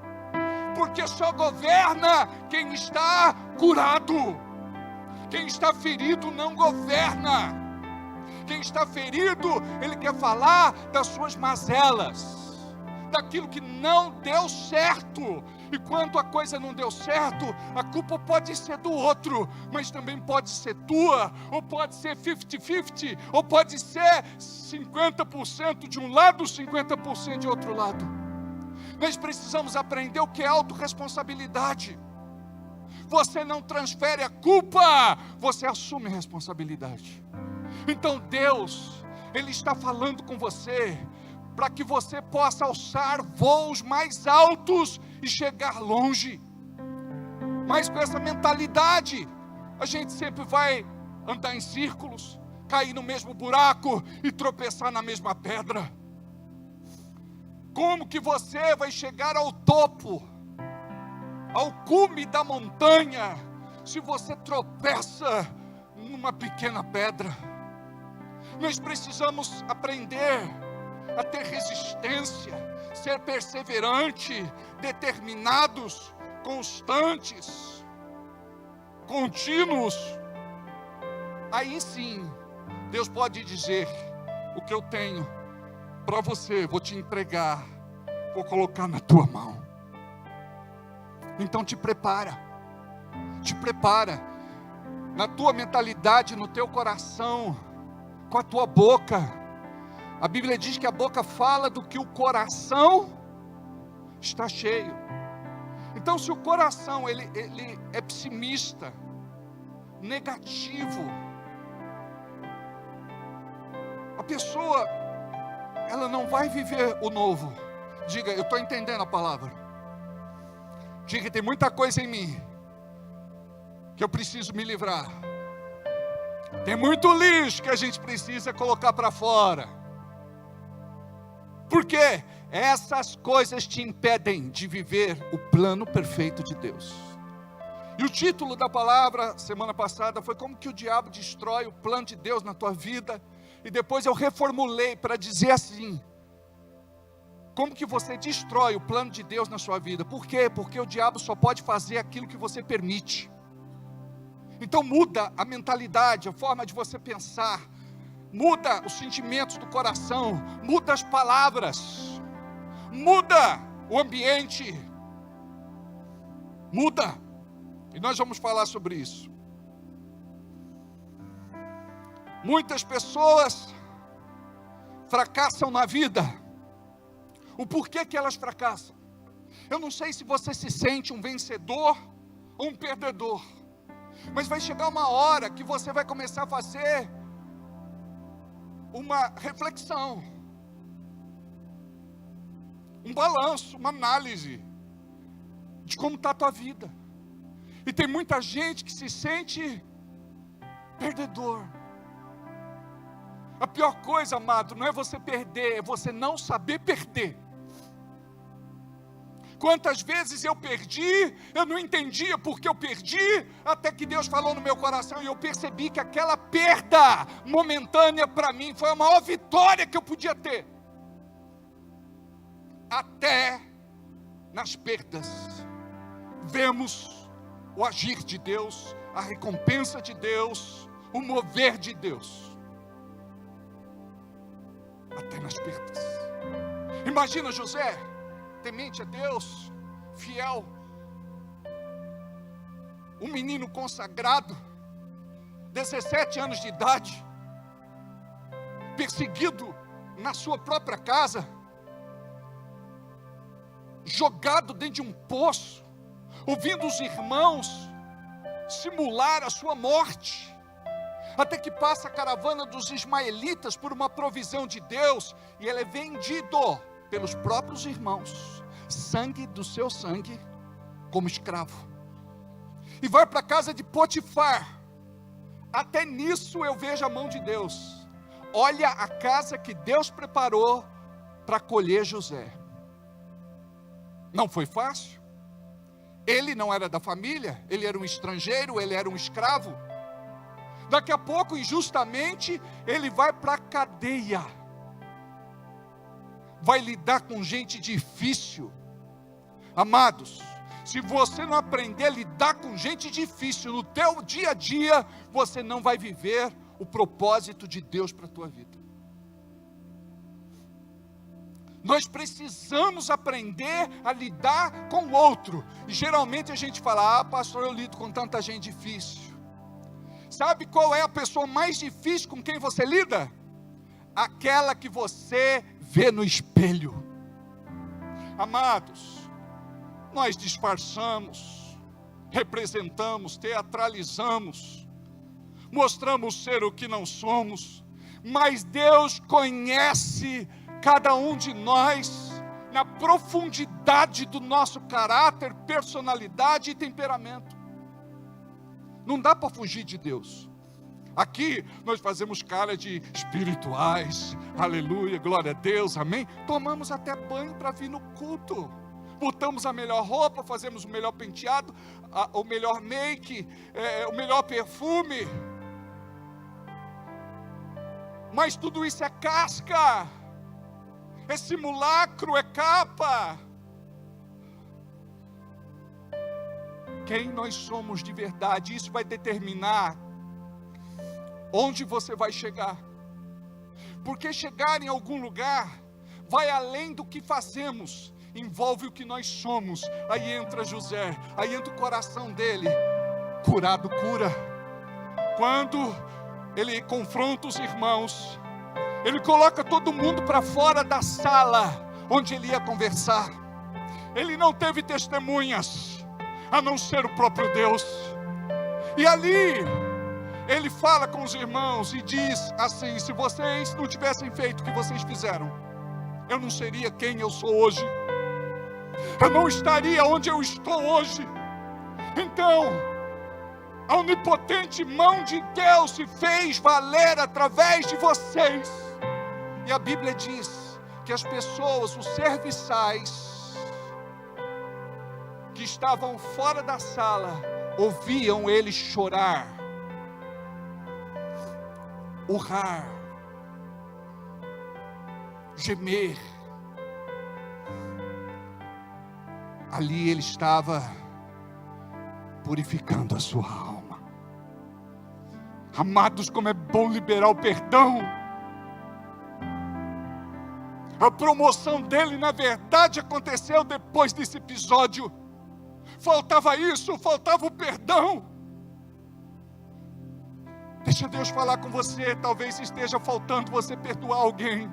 Porque só governa quem está curado. Quem está ferido não governa. Quem está ferido, ele quer falar das suas mazelas, daquilo que não deu certo. E quando a coisa não deu certo, a culpa pode ser do outro, mas também pode ser tua, ou pode ser 50-50, ou pode ser 50% de um lado, 50% de outro lado. Nós precisamos aprender o que é autorresponsabilidade. Você não transfere a culpa, você assume a responsabilidade. Então Deus, Ele está falando com você, para que você possa alçar voos mais altos e chegar longe. Mas com essa mentalidade, a gente sempre vai andar em círculos, cair no mesmo buraco e tropeçar na mesma pedra. Como que você vai chegar ao topo, ao cume da montanha, se você tropeça numa pequena pedra? Nós precisamos aprender a ter resistência, ser perseverante, determinados, constantes, contínuos. Aí sim, Deus pode dizer: o que eu tenho para você, vou te entregar, vou colocar na tua mão. Então te prepara, na tua mentalidade, no teu coração, com a tua boca. A Bíblia diz que a boca fala do que o coração está cheio. Então, se o coração ele é pessimista, negativo, a pessoa, ela não vai viver o novo. Diga, eu estou entendendo a palavra. Diga, tem muita coisa em mim que eu preciso me livrar. Tem muito lixo que a gente precisa colocar para fora. Por quê? Essas coisas te impedem de viver o plano perfeito de Deus. E o título da palavra semana passada foi como que o diabo destrói o plano de Deus na tua vida. E depois eu reformulei para dizer assim: como que você destrói o plano de Deus na sua vida? Por quê? Porque o diabo só pode fazer aquilo que você permite. Então muda a mentalidade, a forma de você pensar, muda os sentimentos do coração, muda as palavras, muda o ambiente, muda. E nós vamos falar sobre isso. Muitas pessoas fracassam na vida. O porquê que elas fracassam? Eu não sei se você se sente um vencedor ou um perdedor, mas vai chegar uma hora que você vai começar a fazer uma reflexão, um balanço, uma análise de como está a tua vida. E tem muita gente que se sente perdedor. A pior coisa, amado, não é você perder, é você não saber perder. Quantas vezes eu perdi, eu não entendia porque eu perdi, até que Deus falou no meu coração e eu percebi que aquela perda momentânea para mim foi a maior vitória que eu podia ter. Até nas perdas, vemos o agir de Deus, a recompensa de Deus, o mover de Deus. Até nas perdas. Imagina José, temente a Deus, fiel, um menino consagrado, 17 anos de idade, perseguido na sua própria casa, jogado dentro de um poço, ouvindo os irmãos simular a sua morte, até que passa a caravana dos ismaelitas por uma provisão de Deus, e ele é vendido pelos próprios irmãos, sangue do seu sangue, como escravo, e vai para a casa de Potifar. Até nisso eu vejo a mão de Deus. Olha a casa que Deus preparou para acolher José. Não foi fácil. Ele não era da família, ele era um estrangeiro, ele era um escravo. Daqui a pouco, injustamente, ele vai para a cadeia. Vai lidar com gente difícil. Amados, se você não aprender a lidar com gente difícil no teu dia a dia, você não vai viver o propósito de Deus para a tua vida. Nós precisamos aprender a lidar com o outro. E geralmente a gente fala: pastor, eu lido com tanta gente difícil. Sabe qual é a pessoa mais difícil com quem você lida? Aquela que você vê no espelho. Amados, nós disfarçamos, representamos, teatralizamos, mostramos ser o que não somos, mas Deus conhece cada um de nós na profundidade do nosso caráter, personalidade e temperamento. Não dá para fugir de Deus. Aqui nós fazemos cara de espirituais, aleluia, glória a Deus, amém. Tomamos até banho para vir no culto, botamos a melhor roupa, fazemos o melhor penteado, o melhor make, o melhor perfume. Mas tudo isso é casca, é simulacro, é capa. Quem nós somos de verdade, isso vai determinar onde você vai chegar. Porque chegar em algum lugar vai além do que fazemos, envolve o que nós somos. Aí entra José, aí entra o coração dele. Curado cura. Quando ele confronta os irmãos, ele coloca todo mundo para fora da sala onde ele ia conversar. Ele não teve testemunhas, a não ser o próprio Deus. E ali ele fala com os irmãos e diz assim: se vocês não tivessem feito o que vocês fizeram, eu não seria quem eu sou hoje, eu não estaria onde eu estou hoje. Então a onipotente mão de Deus se fez valer através de vocês. E a Bíblia diz que as pessoas, os serviçais que estavam fora da sala, ouviam ele chorar, urrar, gemer. Ali ele estava purificando a sua alma. Amados, como é bom liberar o perdão. A promoção dele, na verdade, aconteceu depois desse episódio. Faltava isso, faltava o perdão. Deixa Deus falar com você. Talvez esteja faltando você perdoar alguém.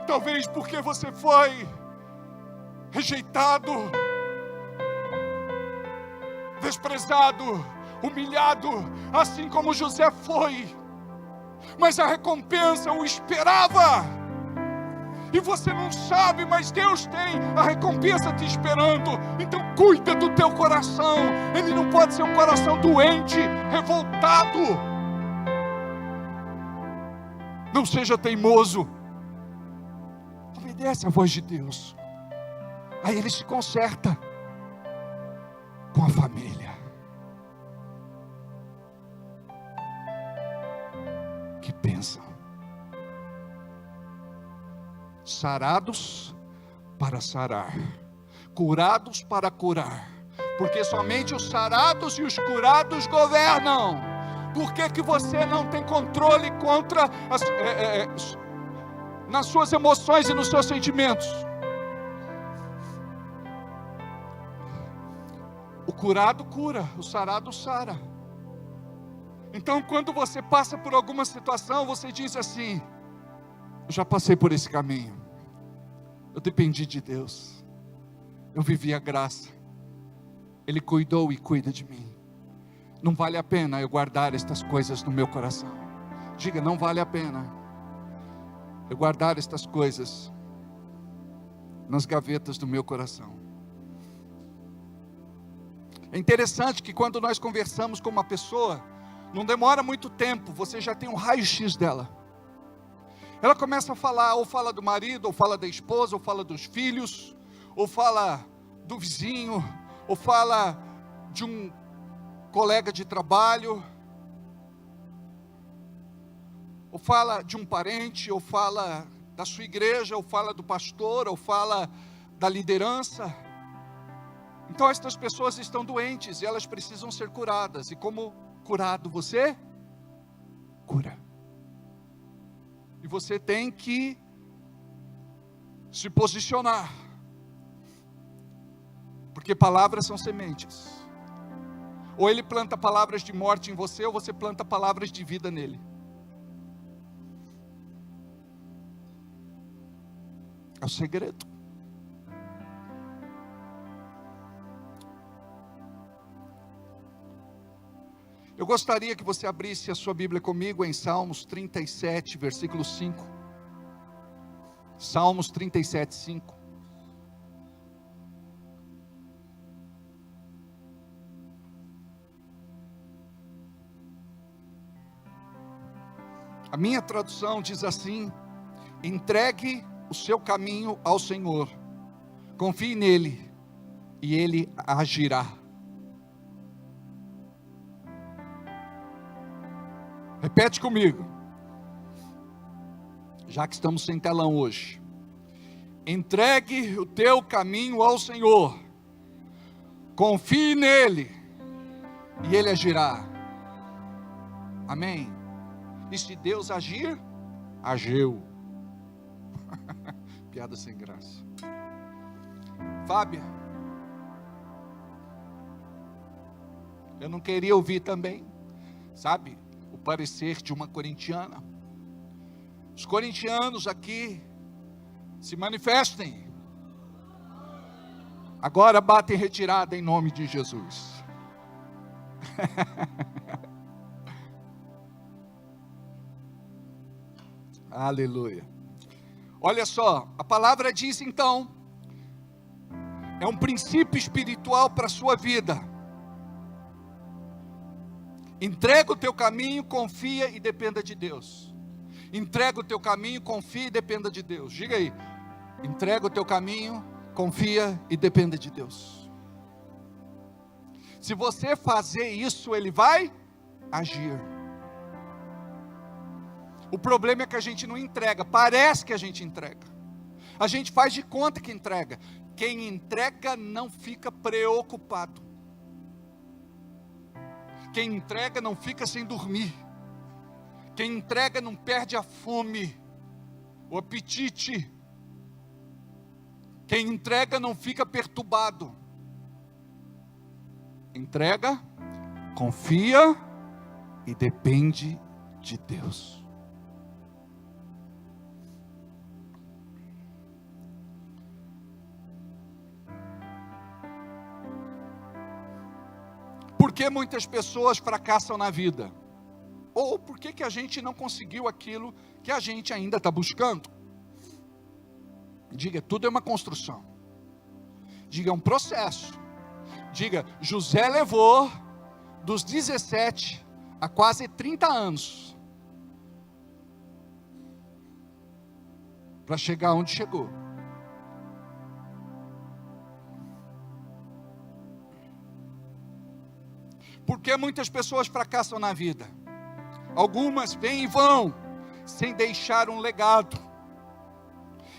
Talvez porque você foi rejeitado, desprezado, humilhado, assim como José foi. Mas a recompensa o esperava. E você não sabe, mas Deus tem a recompensa te esperando. Então cuida do teu coração. Ele não pode ser um coração doente, revoltado. Não seja teimoso. Obedece a voz de Deus. Aí ele se conserta com a família. Que bênção. Sarados para sarar. curados para curar, porque somente os sarados e os curados governam. Por que você não tem controle contra nas suas emoções e nos seus sentimentos? O curado cura, o sarado sara. Então, quando você passa por alguma situação, você diz assim: eu já passei por esse caminho, eu dependi de Deus, eu vivi a graça, Ele cuidou e cuida de mim. Não vale a pena eu guardar estas coisas no meu coração. Diga: não vale a pena eu guardar estas coisas nas gavetas do meu coração. É interessante que quando nós conversamos com uma pessoa, não demora muito tempo, você já tem um raio-x dela. Ela começa a falar, ou fala do marido, ou fala da esposa, ou fala dos filhos, ou fala do vizinho, ou fala de um colega de trabalho, ou fala de um parente, ou fala da sua igreja, ou fala do pastor, ou fala da liderança. Então estas pessoas estão doentes e elas precisam ser curadas. E como curado, você cura. E você tem que se posicionar, porque palavras são sementes. Ou ele planta palavras de morte em você, ou você planta palavras de vida nele. É o segredo. Eu gostaria que você abrisse a sua Bíblia comigo em Salmos 37, versículo 5. Salmos 37, 5. A minha tradução diz assim: entregue o seu caminho ao Senhor, confie nele, e Ele agirá. Repete comigo, já que estamos sem telão hoje. Entregue o teu caminho ao Senhor, confie nele, e Ele agirá. Amém? E se Deus agir, agiu. Piada sem graça. Fábia, eu não queria ouvir também, sabe, o parecer de uma corintiana. Os corintianos aqui, se manifestem. Agora batem retirada em nome de Jesus. Aleluia. Olha só, a palavra diz então, é um princípio espiritual para a sua vida. Entrega o teu caminho, confia e dependa de Deus. Entrega o teu caminho, confia e dependa de Deus. Diga aí, entrega o teu caminho, confia e dependa de Deus. Se você fazer isso, Ele vai agir. O problema é que a gente não entrega, parece que a gente entrega. A gente faz de conta que entrega. Quem entrega não fica preocupado. Quem entrega não fica sem dormir. Quem entrega não perde a fome, o apetite. Quem entrega não fica perturbado. Entrega, confia e depende de Deus. Por que muitas pessoas fracassam na vida? Ou por que a gente não conseguiu aquilo que a gente ainda está buscando? Diga, tudo é uma construção. Diga, é um processo. Diga, José levou dos 17 a quase 30 anos para chegar onde chegou. Por que muitas pessoas fracassam na vida? Algumas vêm e vão, sem deixar um legado.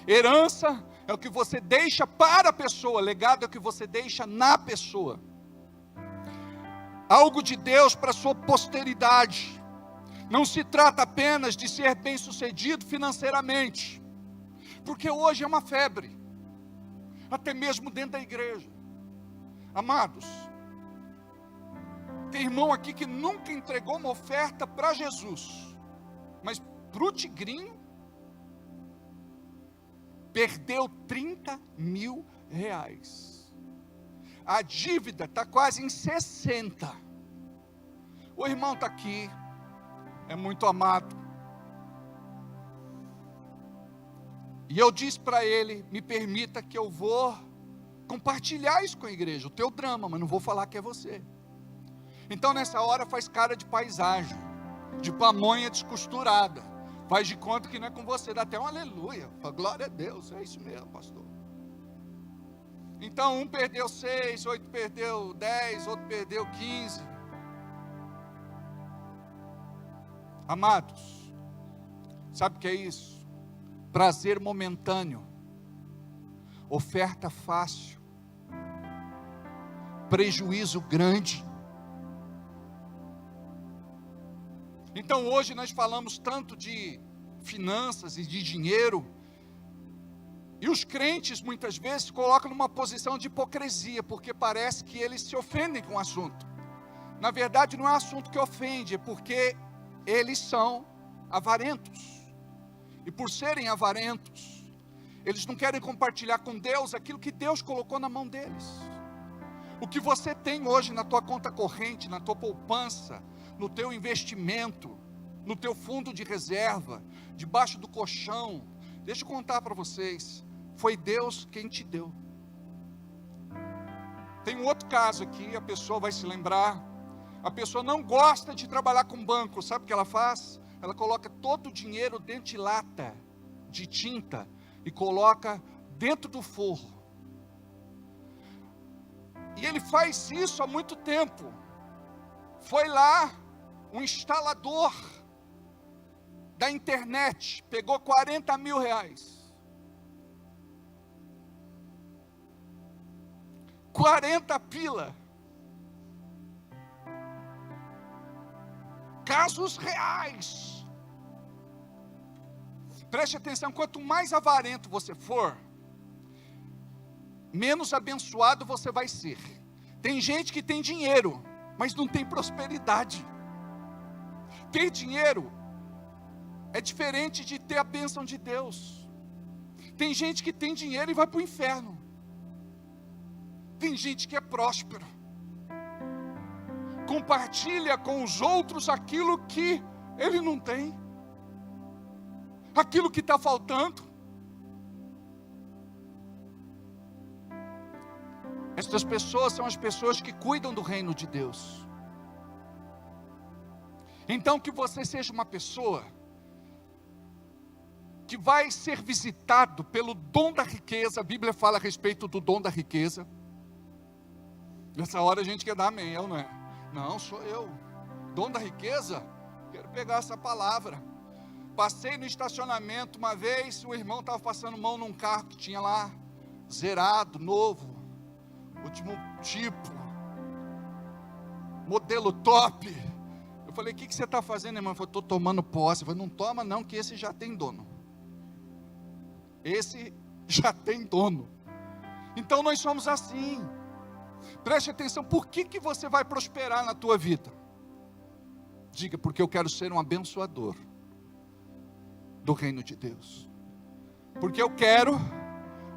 Herança é o que você deixa para a pessoa, legado é o que você deixa na pessoa. Algo de Deus para a sua posteridade. Não se trata apenas de ser bem-sucedido financeiramente, porque hoje é uma febre, até mesmo dentro da igreja. Amados, tem irmão aqui que nunca entregou uma oferta para Jesus, mas para o tigrinho, perdeu 30 mil reais. A dívida está quase em 60. O irmão está aqui, é muito amado. E eu disse para ele, me permita que eu vou compartilhar isso com a igreja, o teu drama, mas não vou falar que é você. Então nessa hora faz cara de paisagem, de pamonha descosturada, faz de conta que não é com você, dá até um aleluia, fala, glória a Deus, é isso mesmo, pastor. Então um perdeu 6, outro perdeu 10, outro perdeu 15. Amados, sabe o que é isso? Prazer momentâneo, oferta fácil, prejuízo grande. Então hoje nós falamos tanto de finanças e de dinheiro, e os crentes muitas vezes se colocam numa posição de hipocrisia, porque parece que eles se ofendem com o assunto. Na verdade não é assunto que ofende, é porque eles são avarentos. E por serem avarentos, eles não querem compartilhar com Deus aquilo que Deus colocou na mão deles. O que você tem hoje na tua conta corrente, na tua poupança, no teu investimento, no teu fundo de reserva, debaixo do colchão, deixa eu contar para vocês, foi Deus quem te deu. Tem um outro caso aqui, a pessoa vai se lembrar, a pessoa não gosta de trabalhar com banco, sabe o que ela faz? Ela coloca todo o dinheiro dentro de lata, de tinta, e coloca dentro do forro. E ele faz isso há muito tempo. Foi lá, um instalador da internet, pegou 40 mil reais. 40 pila. Casos reais. Preste atenção, quanto mais avarento você for, menos abençoado você vai ser. Tem gente que tem dinheiro, mas não tem prosperidade. Ter dinheiro é diferente de ter a bênção de Deus. Tem gente que tem dinheiro e vai para o inferno. Tem gente que é próspero, compartilha com os outros aquilo que ele não tem, aquilo que está faltando. Estas pessoas são as pessoas que cuidam do reino de Deus. Então que você seja uma pessoa que vai ser visitado pelo dom da riqueza. A Bíblia fala a respeito do dom da riqueza. Nessa hora a gente quer dar amém, não é? Não, sou eu. Dom da riqueza? Quero pegar essa palavra. Passei no estacionamento uma vez, o irmão estava passando mão num carro que tinha lá, zerado, novo, último tipo, modelo top. Eu falei, o que você está fazendo, irmão? Ele falou, estou tomando posse. Eu falei, não toma não, que esse já tem dono. Esse já tem dono. Então nós somos assim. Preste atenção, por que você vai prosperar na tua vida? Diga, porque eu quero ser um abençoador do reino de Deus. Porque eu quero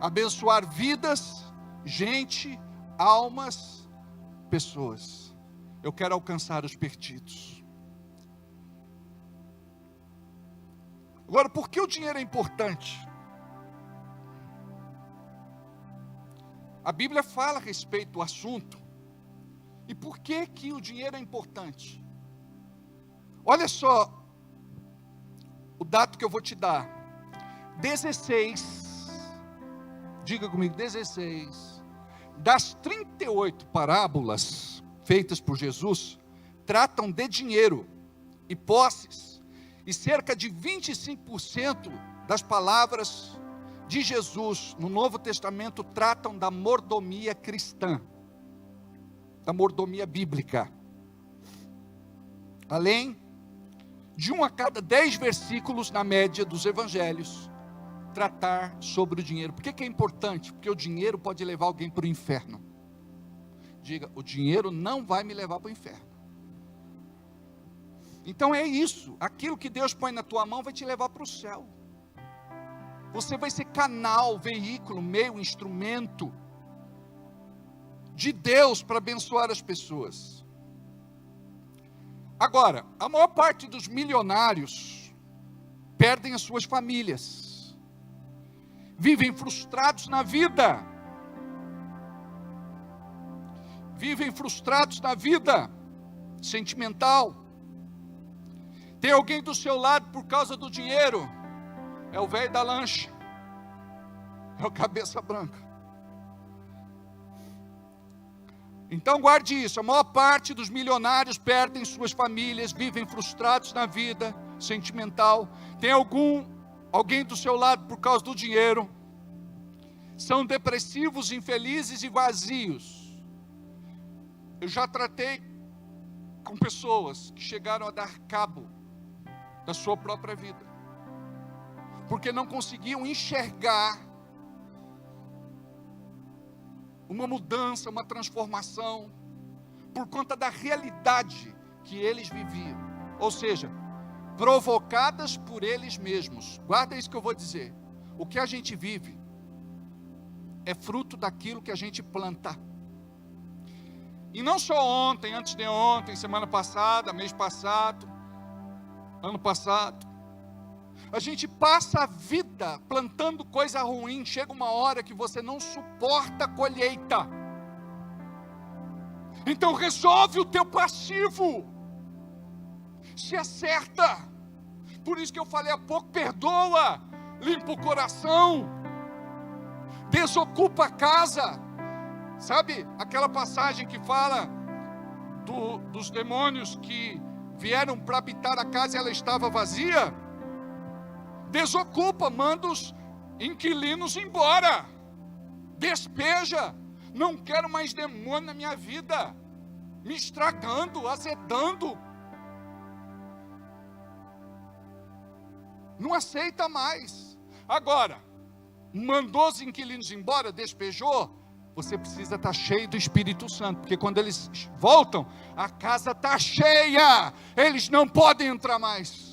abençoar vidas, gente, almas, pessoas. Eu quero alcançar os perdidos. Agora, por que o dinheiro é importante? A Bíblia fala a respeito do assunto. E por que que o dinheiro é importante? Olha só o dado que eu vou te dar. 16, diga comigo, 16 das 38 parábolas feitas por Jesus tratam de dinheiro e posses, e cerca de 25% das palavras de Jesus no Novo Testamento tratam da mordomia cristã, da mordomia bíblica. Além de 1 a cada 10 versículos, na média dos evangelhos, tratar sobre o dinheiro. Por que é importante? Porque o dinheiro pode levar alguém para o inferno. Diga, o dinheiro não vai me levar para o inferno. Então é isso, aquilo que Deus põe na tua mão vai te levar para o céu. Você vai ser canal, veículo, meio, instrumento de Deus para abençoar as pessoas. Agora, a maior parte dos milionários perdem as suas famílias, vivem frustrados na vida, sentimental. Tem alguém do seu lado por causa do dinheiro, é o velho da lancha, é o cabeça branca. Então guarde isso, a maior parte dos milionários perdem suas famílias, vivem frustrados na vida sentimental. Tem alguém do seu lado por causa do dinheiro, são depressivos, infelizes e vazios. Eu já tratei com pessoas que chegaram a dar cabo da sua própria vida, porque não conseguiam enxergar uma mudança, uma transformação, por conta da realidade que eles viviam, ou seja, provocadas por eles mesmos. Guarda isso que eu vou dizer, o que a gente vive, é fruto daquilo que a gente planta, e não só ontem, antes de ontem, semana passada, mês passado, ano passado, a gente passa a vida plantando coisa ruim, chega uma hora que você não suporta a colheita, então resolve o teu passivo, se acerta, por isso que eu falei há pouco, perdoa, limpa o coração, desocupa a casa, sabe aquela passagem que fala dos demônios que vieram para habitar a casa e ela estava vazia? Desocupa, manda os inquilinos embora, despeja, não quero mais demônio na minha vida, me estragando, azedando, não aceita mais. Agora, mandou os inquilinos embora, despejou, você precisa estar cheio do Espírito Santo, porque quando eles voltam, a casa está cheia, eles não podem entrar mais.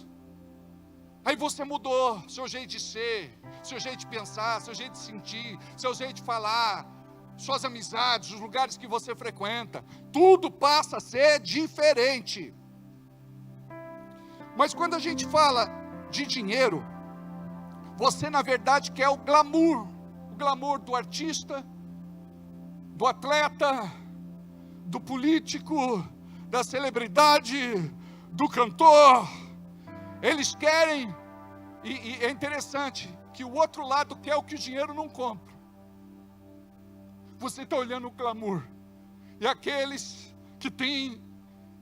Aí você mudou seu jeito de ser, seu jeito de pensar, seu jeito de sentir, seu jeito de falar, suas amizades, os lugares que você frequenta, tudo passa a ser diferente. Mas quando a gente fala de dinheiro, você na verdade quer o glamour do artista, do atleta, do político, da celebridade, do cantor. Eles querem, e é interessante, que o outro lado quer o que o dinheiro não compra. Você está olhando o glamour, e aqueles que têm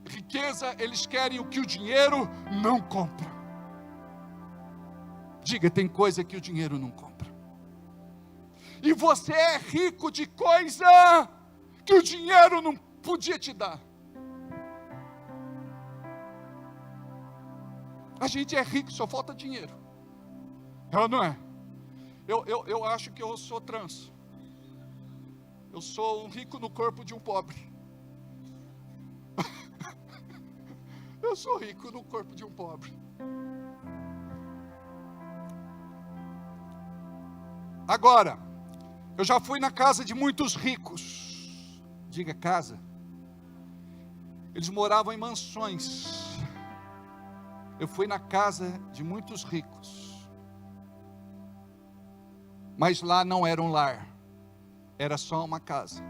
riqueza, eles querem o que o dinheiro não compra. Diga, tem coisa que o dinheiro não compra. E você é rico de coisa que o dinheiro não podia te dar. A gente é rico, só falta dinheiro. Ela não é. Eu acho que eu sou trans. Eu sou um rico no corpo de um pobre. Eu sou rico no corpo de um pobre. Agora, eu já fui na casa de muitos ricos. Diga casa. Eles moravam em mansões. Eu fui na casa de muitos ricos. Mas lá não era um lar. Era só uma casa.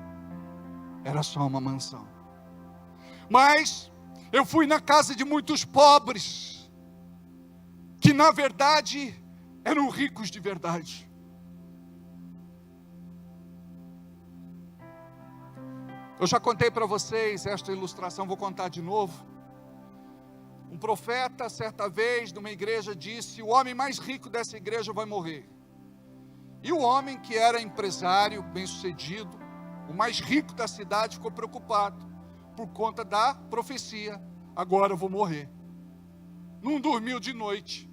Era só uma mansão. Mas eu fui na casa de muitos pobres, que na verdade eram ricos de verdade. Eu já contei para vocês esta ilustração, vou contar de novo. Um profeta, certa vez, numa igreja, disse: o homem mais rico dessa igreja vai morrer. E o homem que era empresário, bem-sucedido, o mais rico da cidade, ficou preocupado por conta da profecia. Agora eu vou morrer. Não dormiu de noite.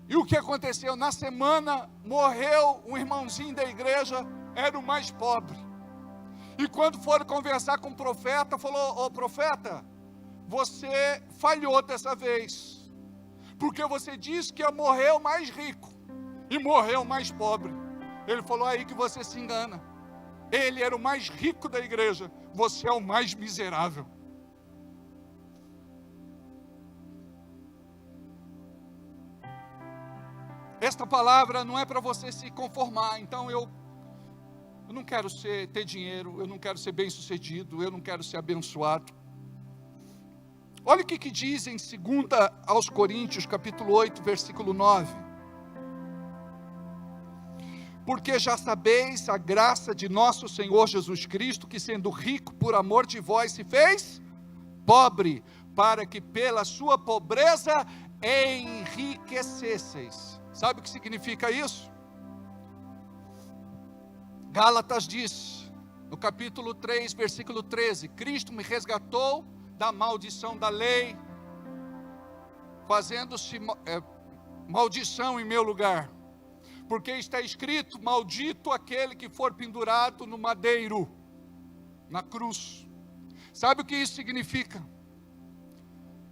E o que aconteceu? Na semana morreu um irmãozinho da igreja, era o mais pobre. E quando foram conversar com o profeta, falou: ô profeta, você falhou dessa vez, porque você disse que ia morrer o mais rico e morreu o mais pobre. Ele falou: aí que você se engana. Ele era o mais rico da igreja, você é o mais miserável. Esta palavra não é para você se conformar. Então eu não quero ter dinheiro, eu não quero ser bem sucedido, eu não quero ser abençoado. Olha o que diz em 2 aos Coríntios, capítulo 8, versículo 9. Porque já sabeis a graça de nosso Senhor Jesus Cristo, que sendo rico por amor de vós se fez pobre, para que pela sua pobreza enriquecesseis. Sabe o que significa isso? Gálatas diz, no capítulo 3, versículo 13, Cristo me resgatou da maldição da lei, fazendo-se maldição em meu lugar, porque está escrito: maldito aquele que for pendurado no madeiro, na cruz. Sabe o que isso significa?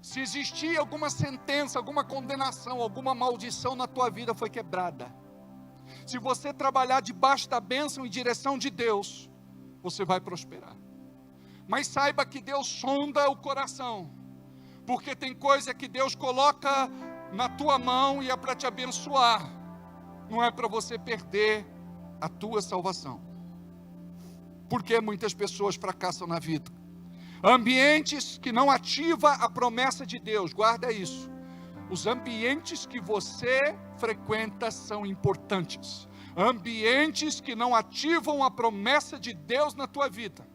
Se existir alguma sentença, alguma condenação, alguma maldição na tua vida, foi quebrada. Se você trabalhar debaixo da bênção e direção de Deus, você vai prosperar. Mas saiba que Deus sonda o coração, porque tem coisa que Deus coloca na tua mão e é para te abençoar, não é para você perder a tua salvação. Por que muitas pessoas fracassam na vida? Ambientes que não ativam a promessa de Deus, guarda isso. Os ambientes que você frequenta são importantes. Ambientes que não ativam a promessa de Deus na tua vida.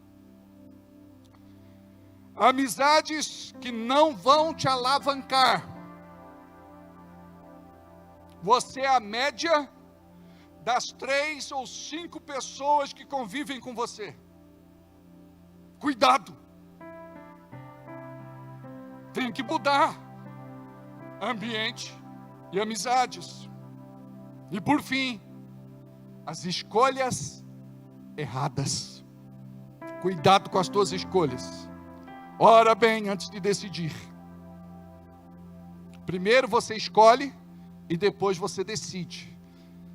Amizades que não vão te alavancar. Você é a média das 3 ou 5 pessoas que convivem com você. Cuidado. Tem que mudar ambiente e amizades. E por fim, as escolhas erradas. Cuidado com as tuas escolhas. Ora bem antes de decidir. Primeiro você escolhe e depois você decide.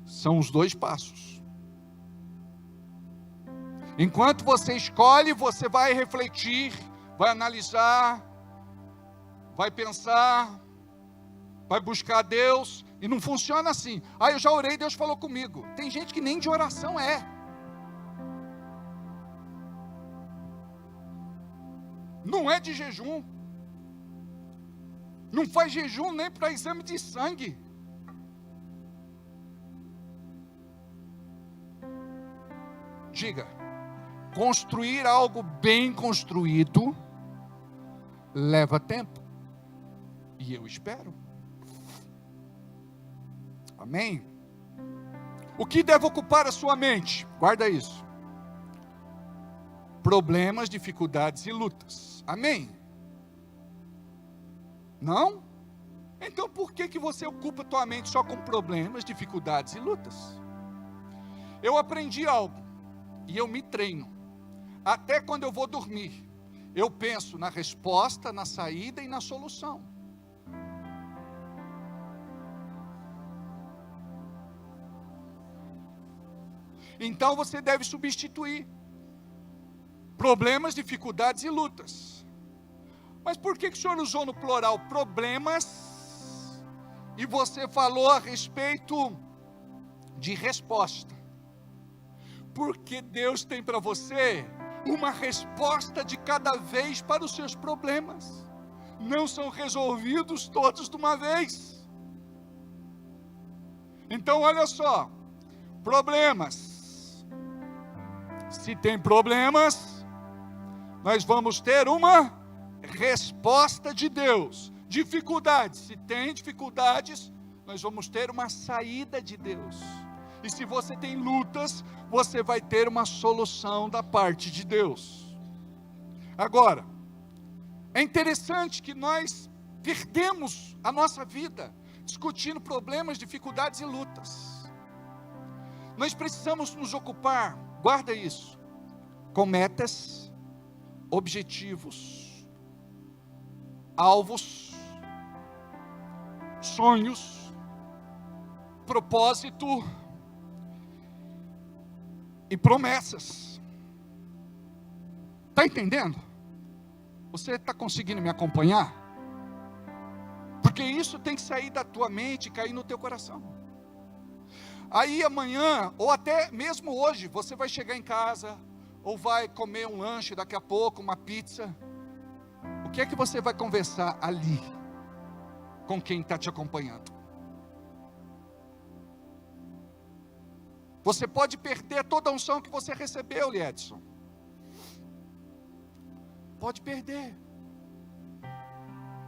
São os 2 passos. Enquanto você escolhe, você vai refletir, vai analisar, vai pensar, vai buscar Deus. E não funciona assim: ah, eu já orei, Deus falou comigo. Tem gente que nem de oração é. Não é de jejum. Não faz jejum nem para exame de sangue. Diga: construir algo bem construído leva tempo. E eu espero. Amém? O que deve ocupar a sua mente? Guarda isso. Problemas, dificuldades e lutas. Amém? Não? Então por que você ocupa a tua mente só com problemas, dificuldades e lutas? Eu aprendi algo e eu me treino. Até quando eu vou dormir, eu penso na resposta, na saída e na solução. Então você deve substituir problemas, dificuldades e lutas. Mas por que o senhor usou no plural problemas e você falou a respeito de resposta? Porque Deus tem para você uma resposta de cada vez para os seus problemas. Não são resolvidos todos de uma vez. Então olha só, problemas. Se tem problemas, nós vamos ter uma resposta de Deus. Dificuldades, se tem dificuldades, nós vamos ter uma saída de Deus. E se você tem lutas, você vai ter uma solução da parte de Deus. Agora, é interessante que nós perdemos a nossa vida discutindo problemas, dificuldades e lutas. Nós precisamos nos ocupar, guarda isso, com metas, objetivos, alvos, sonhos, propósito e promessas. Está entendendo? Você está conseguindo me acompanhar? Porque isso tem que sair da tua mente e cair no teu coração. Aí amanhã, ou até mesmo hoje, você vai chegar em casa, ou vai comer um lanche daqui a pouco, uma pizza. O que é que você vai conversar ali, com quem está te acompanhando? Você pode perder toda a unção que você recebeu, Liedson. Pode perder.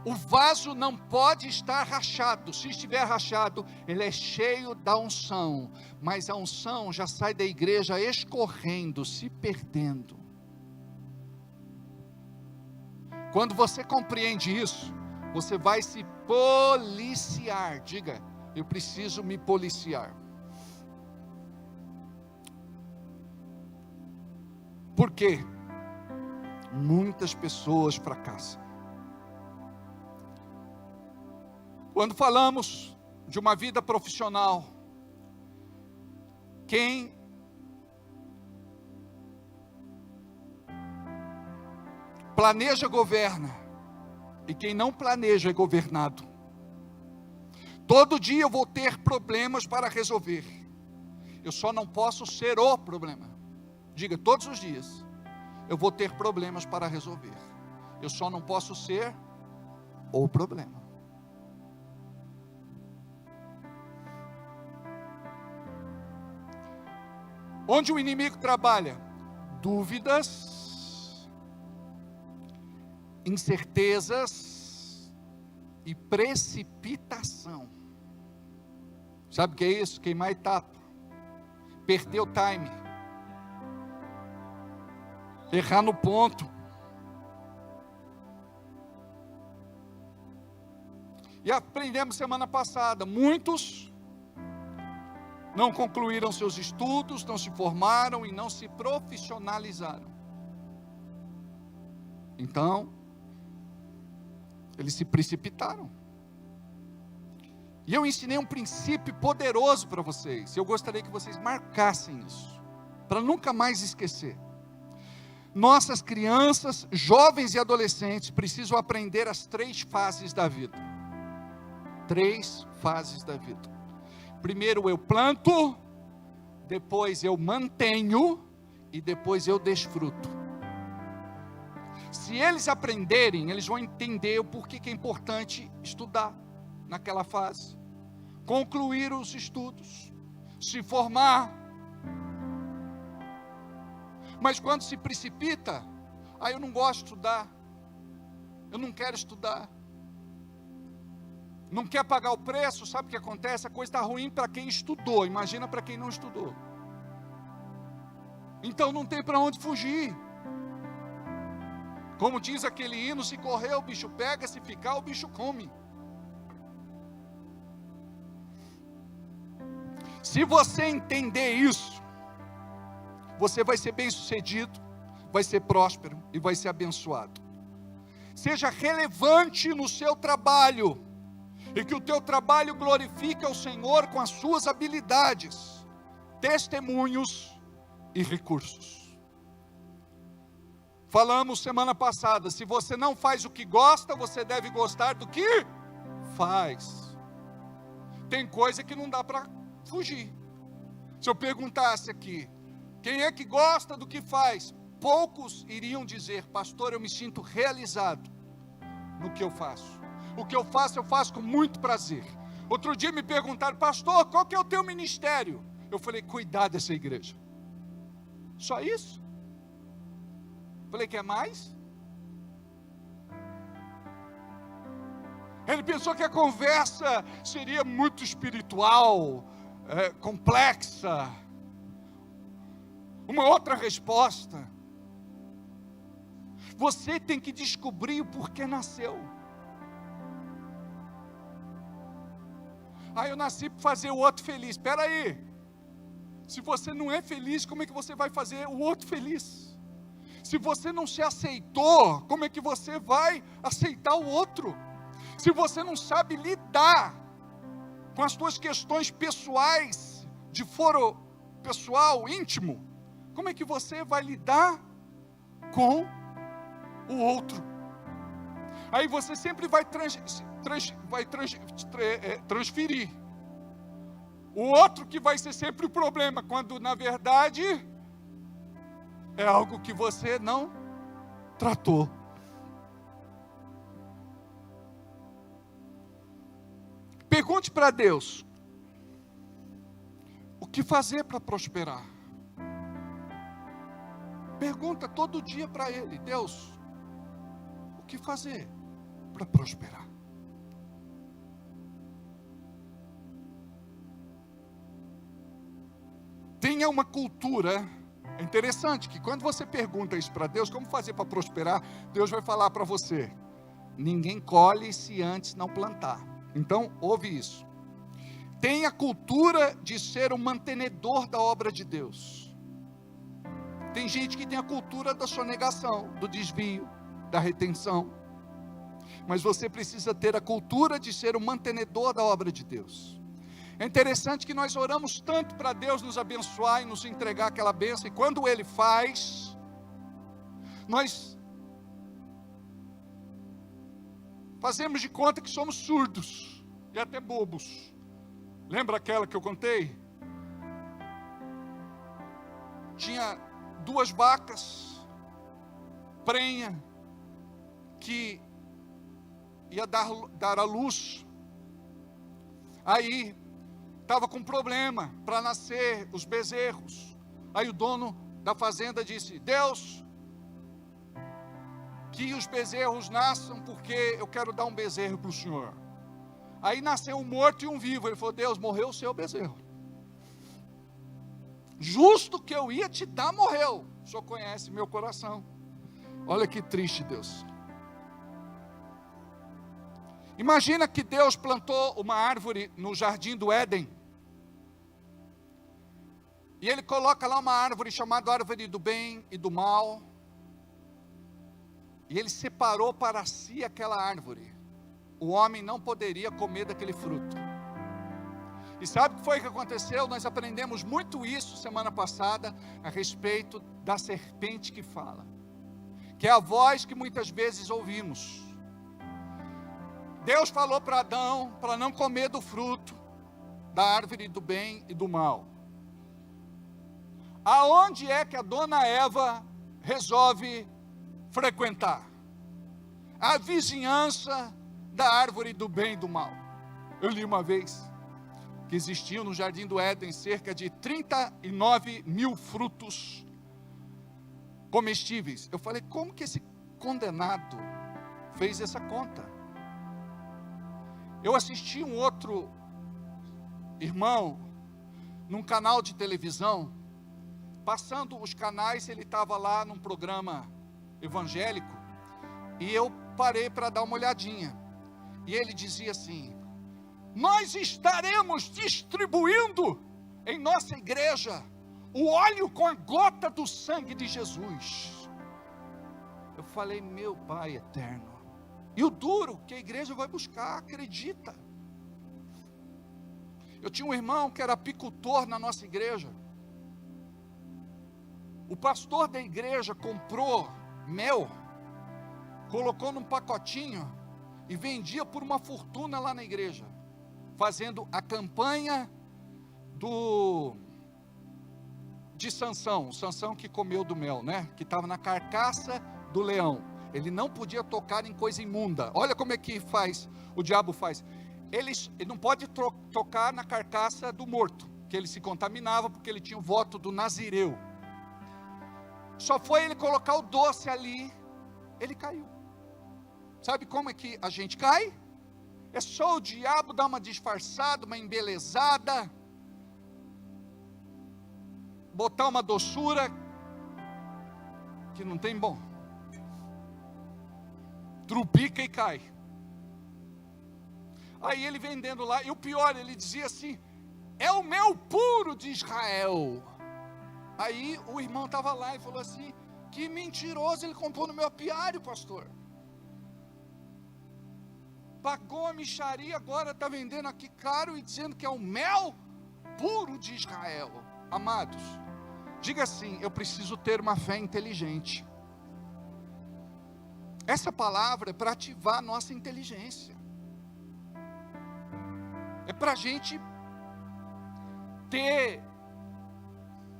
O vaso não pode estar rachado. Se estiver rachado, ele é cheio da unção. Mas a unção já sai da igreja escorrendo, se perdendo. Quando você compreende isso, você vai se policiar. Diga, eu preciso me policiar. Por quê? Muitas pessoas fracassam. Quando falamos de uma vida profissional, quem planeja governa, e quem não planeja é governado. Todo dia eu vou ter problemas para resolver. Eu só não posso ser o problema. Diga, todos os dias eu vou ter problemas para resolver. Eu só não posso ser o problema. Onde o inimigo trabalha? Dúvidas, incertezas e precipitação. Sabe o que é isso? Queimar etapa, perder o time, errar no ponto. E aprendemos semana passada, muitos não concluíram seus estudos, não se formaram e não se profissionalizaram. Então, eles se precipitaram. E eu ensinei um princípio poderoso para vocês. Eu gostaria que vocês marcassem isso, para nunca mais esquecer. Nossas crianças, jovens e adolescentes precisam aprender as 3 fases da vida. 3 fases da vida. Primeiro eu planto, depois eu mantenho e depois eu desfruto. Se eles aprenderem, eles vão entender o porquê que é importante estudar naquela fase, concluir os estudos, se formar. Mas quando se precipita, eu não gosto de estudar, eu não quero estudar, não quer pagar o preço, sabe o que acontece? A coisa está ruim para quem estudou, imagina para quem não estudou. Então não tem para onde fugir. Como diz aquele hino, se correr o bicho pega, se ficar o bicho come. Se você entender isso, você vai ser bem-sucedido, vai ser próspero e vai ser abençoado. Seja relevante no seu trabalho, e que o teu trabalho glorifique ao Senhor com as suas habilidades, testemunhos e recursos. Falamos semana passada, se você não faz o que gosta, você deve gostar do que faz. Tem coisa que não dá para fugir. Se eu perguntasse aqui, quem é que gosta do que faz? Poucos iriam dizer, pastor, eu me sinto realizado no que eu faço. O que eu faço com muito prazer. Outro dia me perguntaram, pastor, qual que é o teu ministério? Eu falei, cuidar dessa igreja. Só isso? Falei, quer mais? Ele pensou que a conversa seria muito espiritual, complexa, uma outra resposta. Você tem que descobrir o porquê nasceu. Eu nasci para fazer o outro feliz. Espera aí. Se você não é feliz, como é que você vai fazer o outro feliz? Se você não se aceitou, como é que você vai aceitar o outro? Se você não sabe lidar com as suas questões pessoais, de foro pessoal, íntimo, como é que você vai lidar com o outro? Aí você sempre vai transferir o outro, que vai ser sempre o problema, quando na verdade é algo que você não tratou. Pergunte para Deus: o que fazer para prosperar? Pergunta todo dia para Ele: Deus, o que fazer para prosperar? Tenha uma cultura. É interessante que quando você pergunta isso para Deus, como fazer para prosperar, Deus vai falar para você: ninguém colhe se antes não plantar. Então, ouve isso. Tenha a cultura de ser um mantenedor da obra de Deus. Tem gente que tem a cultura da sonegação, do desvio, da retenção. Mas você precisa ter a cultura de ser um mantenedor da obra de Deus. É interessante que nós oramos tanto para Deus nos abençoar e nos entregar aquela bênção, e quando Ele faz, nós fazemos de conta que somos surdos e até bobos. Lembra aquela que eu contei? Tinha 2 vacas prenha que ia dar à luz. Aí estava com problema para nascer os bezerros. Aí o dono da fazenda disse: Deus, que os bezerros nasçam, porque eu quero dar um bezerro para o senhor. Aí nasceu um morto e um vivo. Ele falou: Deus, morreu o seu bezerro. Justo que eu ia te dar, morreu. O senhor conhece meu coração. Olha que triste, Deus. Imagina que Deus plantou uma árvore no jardim do Éden. E Ele coloca lá uma árvore chamada árvore do bem e do mal. E Ele separou para si aquela árvore. O homem não poderia comer daquele fruto. E sabe o que foi que aconteceu? Nós aprendemos muito isso semana passada, a respeito da serpente que fala. Que é a voz que muitas vezes ouvimos. Deus falou para Adão para não comer do fruto da árvore do bem e do mal. Aonde é que a dona Eva resolve frequentar? A vizinhança da árvore do bem e do mal. Eu li uma vez que existiam no jardim do Éden cerca de 39 mil frutos comestíveis. Eu falei: como que esse condenado fez essa conta? Eu assisti um outro irmão num canal de televisão, passando os canais, ele estava lá num programa evangélico, e eu parei para dar uma olhadinha, e ele dizia assim: nós estaremos distribuindo em nossa igreja o óleo com a gota do sangue de Jesus. Eu falei: meu Pai eterno. E o duro que a igreja vai buscar, acredita. Eu tinha um irmão que era apicultor na nossa igreja. O pastor da igreja comprou mel, colocou num pacotinho e vendia por uma fortuna lá na igreja, fazendo a campanha de Sansão, o Sansão que comeu do mel, né? Que estava na carcaça do leão. Ele não podia tocar em coisa imunda. Olha como é que faz, o diabo faz. Ele não pode tocar na carcaça do morto, que ele se contaminava, porque ele tinha o voto do nazireu. Só foi ele colocar o doce ali, ele caiu. Sabe como é que a gente cai? É só o diabo dar uma disfarçada, uma embelezada, botar uma doçura que não tem bom. Trupica e cai. Aí ele vendendo lá, e o pior, ele dizia assim: é o mel puro de Israel. Aí o irmão estava lá e falou assim: que mentiroso, ele comprou no meu apiário, pastor. Pagou a mixaria, agora está vendendo aqui caro e dizendo que é o mel puro de Israel. Amados, diga assim: eu preciso ter uma fé inteligente. Essa palavra é para ativar a nossa inteligência. É para a gente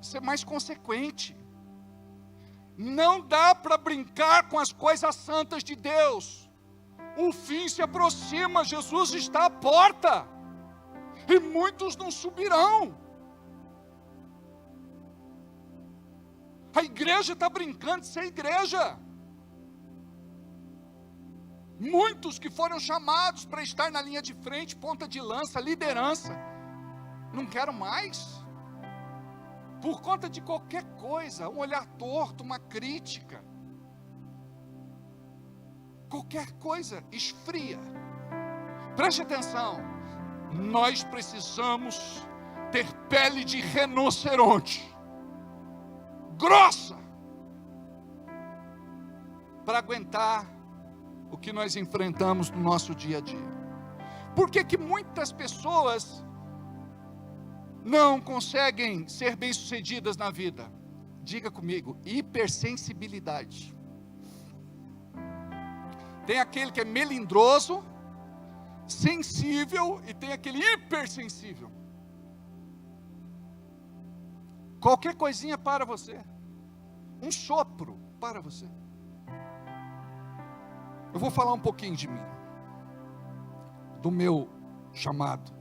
ser mais consequente. Não dá para brincar com as coisas santas de Deus. O fim se aproxima, Jesus está à porta, e muitos não subirão. A igreja está brincando de ser igreja. Muitos que foram chamados para estar na linha de frente, ponta de lança, liderança, não quero mais, por conta de qualquer coisa, um olhar torto, uma crítica, qualquer coisa esfria. Preste atenção, nós precisamos ter pele de rinoceronte, grossa, para aguentar o que nós enfrentamos no nosso dia a dia. Por que que muitas pessoas não conseguem ser bem-sucedidas na vida? Diga comigo: hipersensibilidade. Tem aquele que é melindroso, sensível, e tem aquele hipersensível. Qualquer coisinha para você, um sopro para você. Eu vou falar um pouquinho de mim, do meu chamado,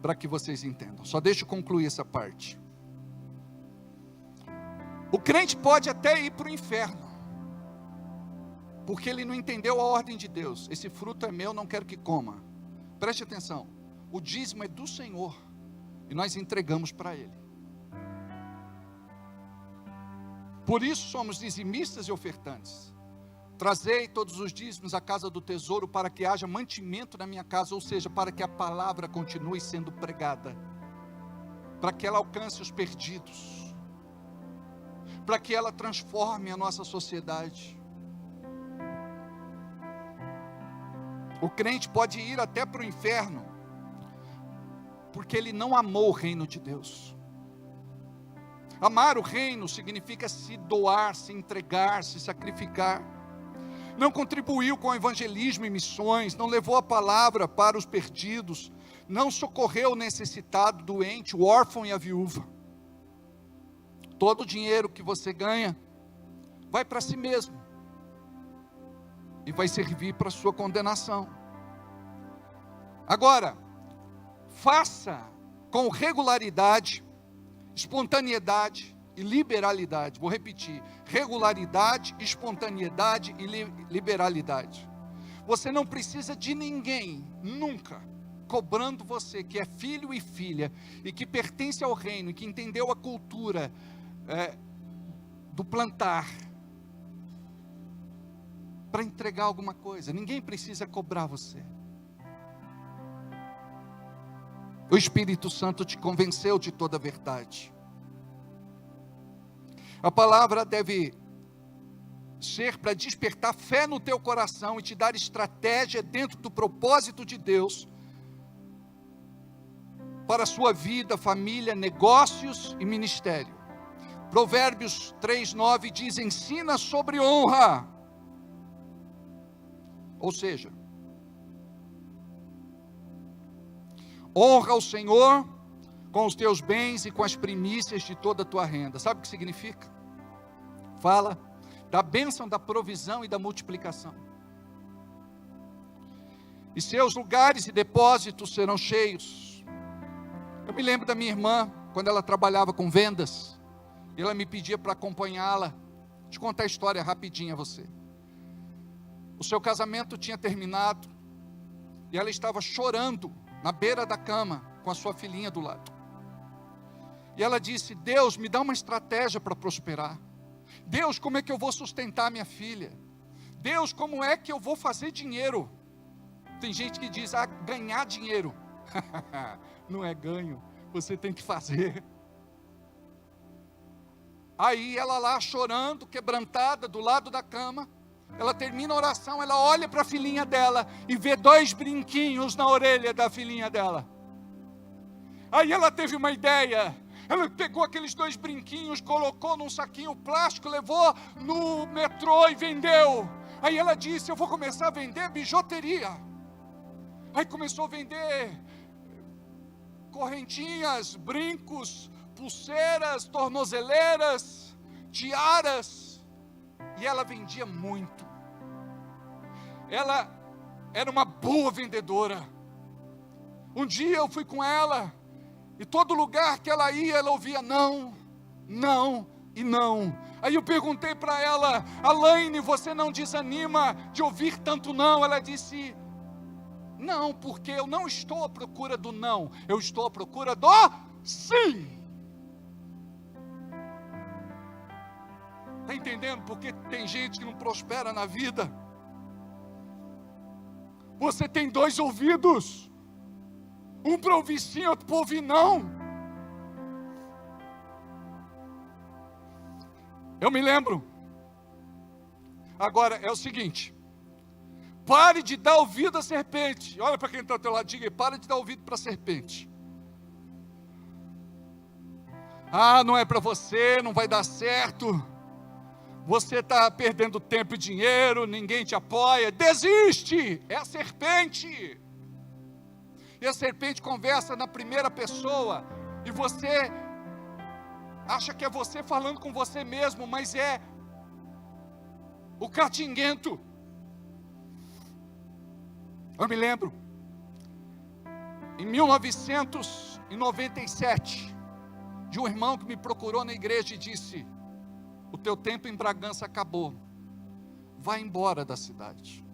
para que vocês entendam. Só deixa eu concluir essa parte. O crente pode até ir para o inferno, porque ele não entendeu a ordem de Deus. Esse fruto é meu, não quero que coma. Preste atenção, o dízimo é do Senhor, e nós entregamos para Ele. Por isso somos dizimistas e ofertantes. Trazei todos os dízimos à casa do tesouro, para que haja mantimento na minha casa, ou seja, para que a palavra continue sendo pregada, para que ela alcance os perdidos, para que ela transforme a nossa sociedade. O crente pode ir até para o inferno, porque ele não amou o reino de Deus. Amar o reino significa se doar, se entregar, se sacrificar. Não contribuiu com o evangelismo e missões, não levou a palavra para os perdidos, não socorreu o necessitado, doente, o órfão e a viúva. Todo o dinheiro que você ganha vai para si mesmo e vai servir para a sua condenação. Agora, faça com regularidade, espontaneidade e liberalidade. Vou repetir: regularidade, espontaneidade e liberalidade. Você não precisa de ninguém, nunca, cobrando você, que é filho e filha, e que pertence ao reino, e que entendeu a cultura do plantar, para entregar alguma coisa. Ninguém precisa cobrar você. O Espírito Santo te convenceu de toda a verdade. A palavra deve ser para despertar fé no teu coração e te dar estratégia dentro do propósito de Deus para a sua vida, família, negócios e ministério. Provérbios 3:9 diz: ensina sobre honra. Ou seja, honra o Senhor com os teus bens e com as primícias de toda a tua renda. Sabe o que significa? Fala da bênção, da provisão e da multiplicação. E seus lugares e depósitos serão cheios. Eu me lembro da minha irmã, quando ela trabalhava com vendas, e ela me pedia para acompanhá-la. Deixa eu contar a história rapidinho a você. O seu casamento tinha terminado, e ela estava chorando na beira da cama, com a sua filhinha do lado. E ela disse: Deus, me dá uma estratégia para prosperar. Deus, como é que eu vou sustentar minha filha? Deus, como é que eu vou fazer dinheiro? Tem gente que diz: ganhar dinheiro. Não é ganho, você tem que fazer. Aí ela lá chorando, quebrantada, do lado da cama. Ela termina a oração, ela olha para a filhinha dela e vê 2 brinquinhos na orelha da filhinha dela. Aí ela teve uma ideia. Ela pegou aqueles 2 brinquinhos, colocou num saquinho plástico, levou no metrô e vendeu. Aí ela disse: eu vou começar a vender bijuteria. Aí começou a vender correntinhas, brincos, pulseiras, tornozeleiras, tiaras. E ela vendia muito. Ela era uma boa vendedora. Um dia eu fui com ela, e todo lugar que ela ia, ela ouvia não, não e não. Aí eu perguntei para ela: Alaine, você não desanima de ouvir tanto não? Ela disse: não, porque eu não estou à procura do não, eu estou à procura do sim. Está entendendo porque tem gente que não prospera na vida? Você tem 2 ouvidos, um para ouvir sim, outro para ouvir não. Eu me lembro. Agora é o seguinte: pare de dar ouvido à serpente. Olha para quem está ao teu lado, diga: pare de dar ouvido para a serpente. Não é para você, não vai dar certo. Você está perdendo tempo e dinheiro, ninguém te apoia. Desiste! É a serpente. E a serpente conversa na primeira pessoa, e você acha que é você falando com você mesmo, mas é o catinguento. Eu me lembro, em 1997, de um irmão que me procurou na igreja e disse: o teu tempo em Bragança acabou, vai embora da cidade.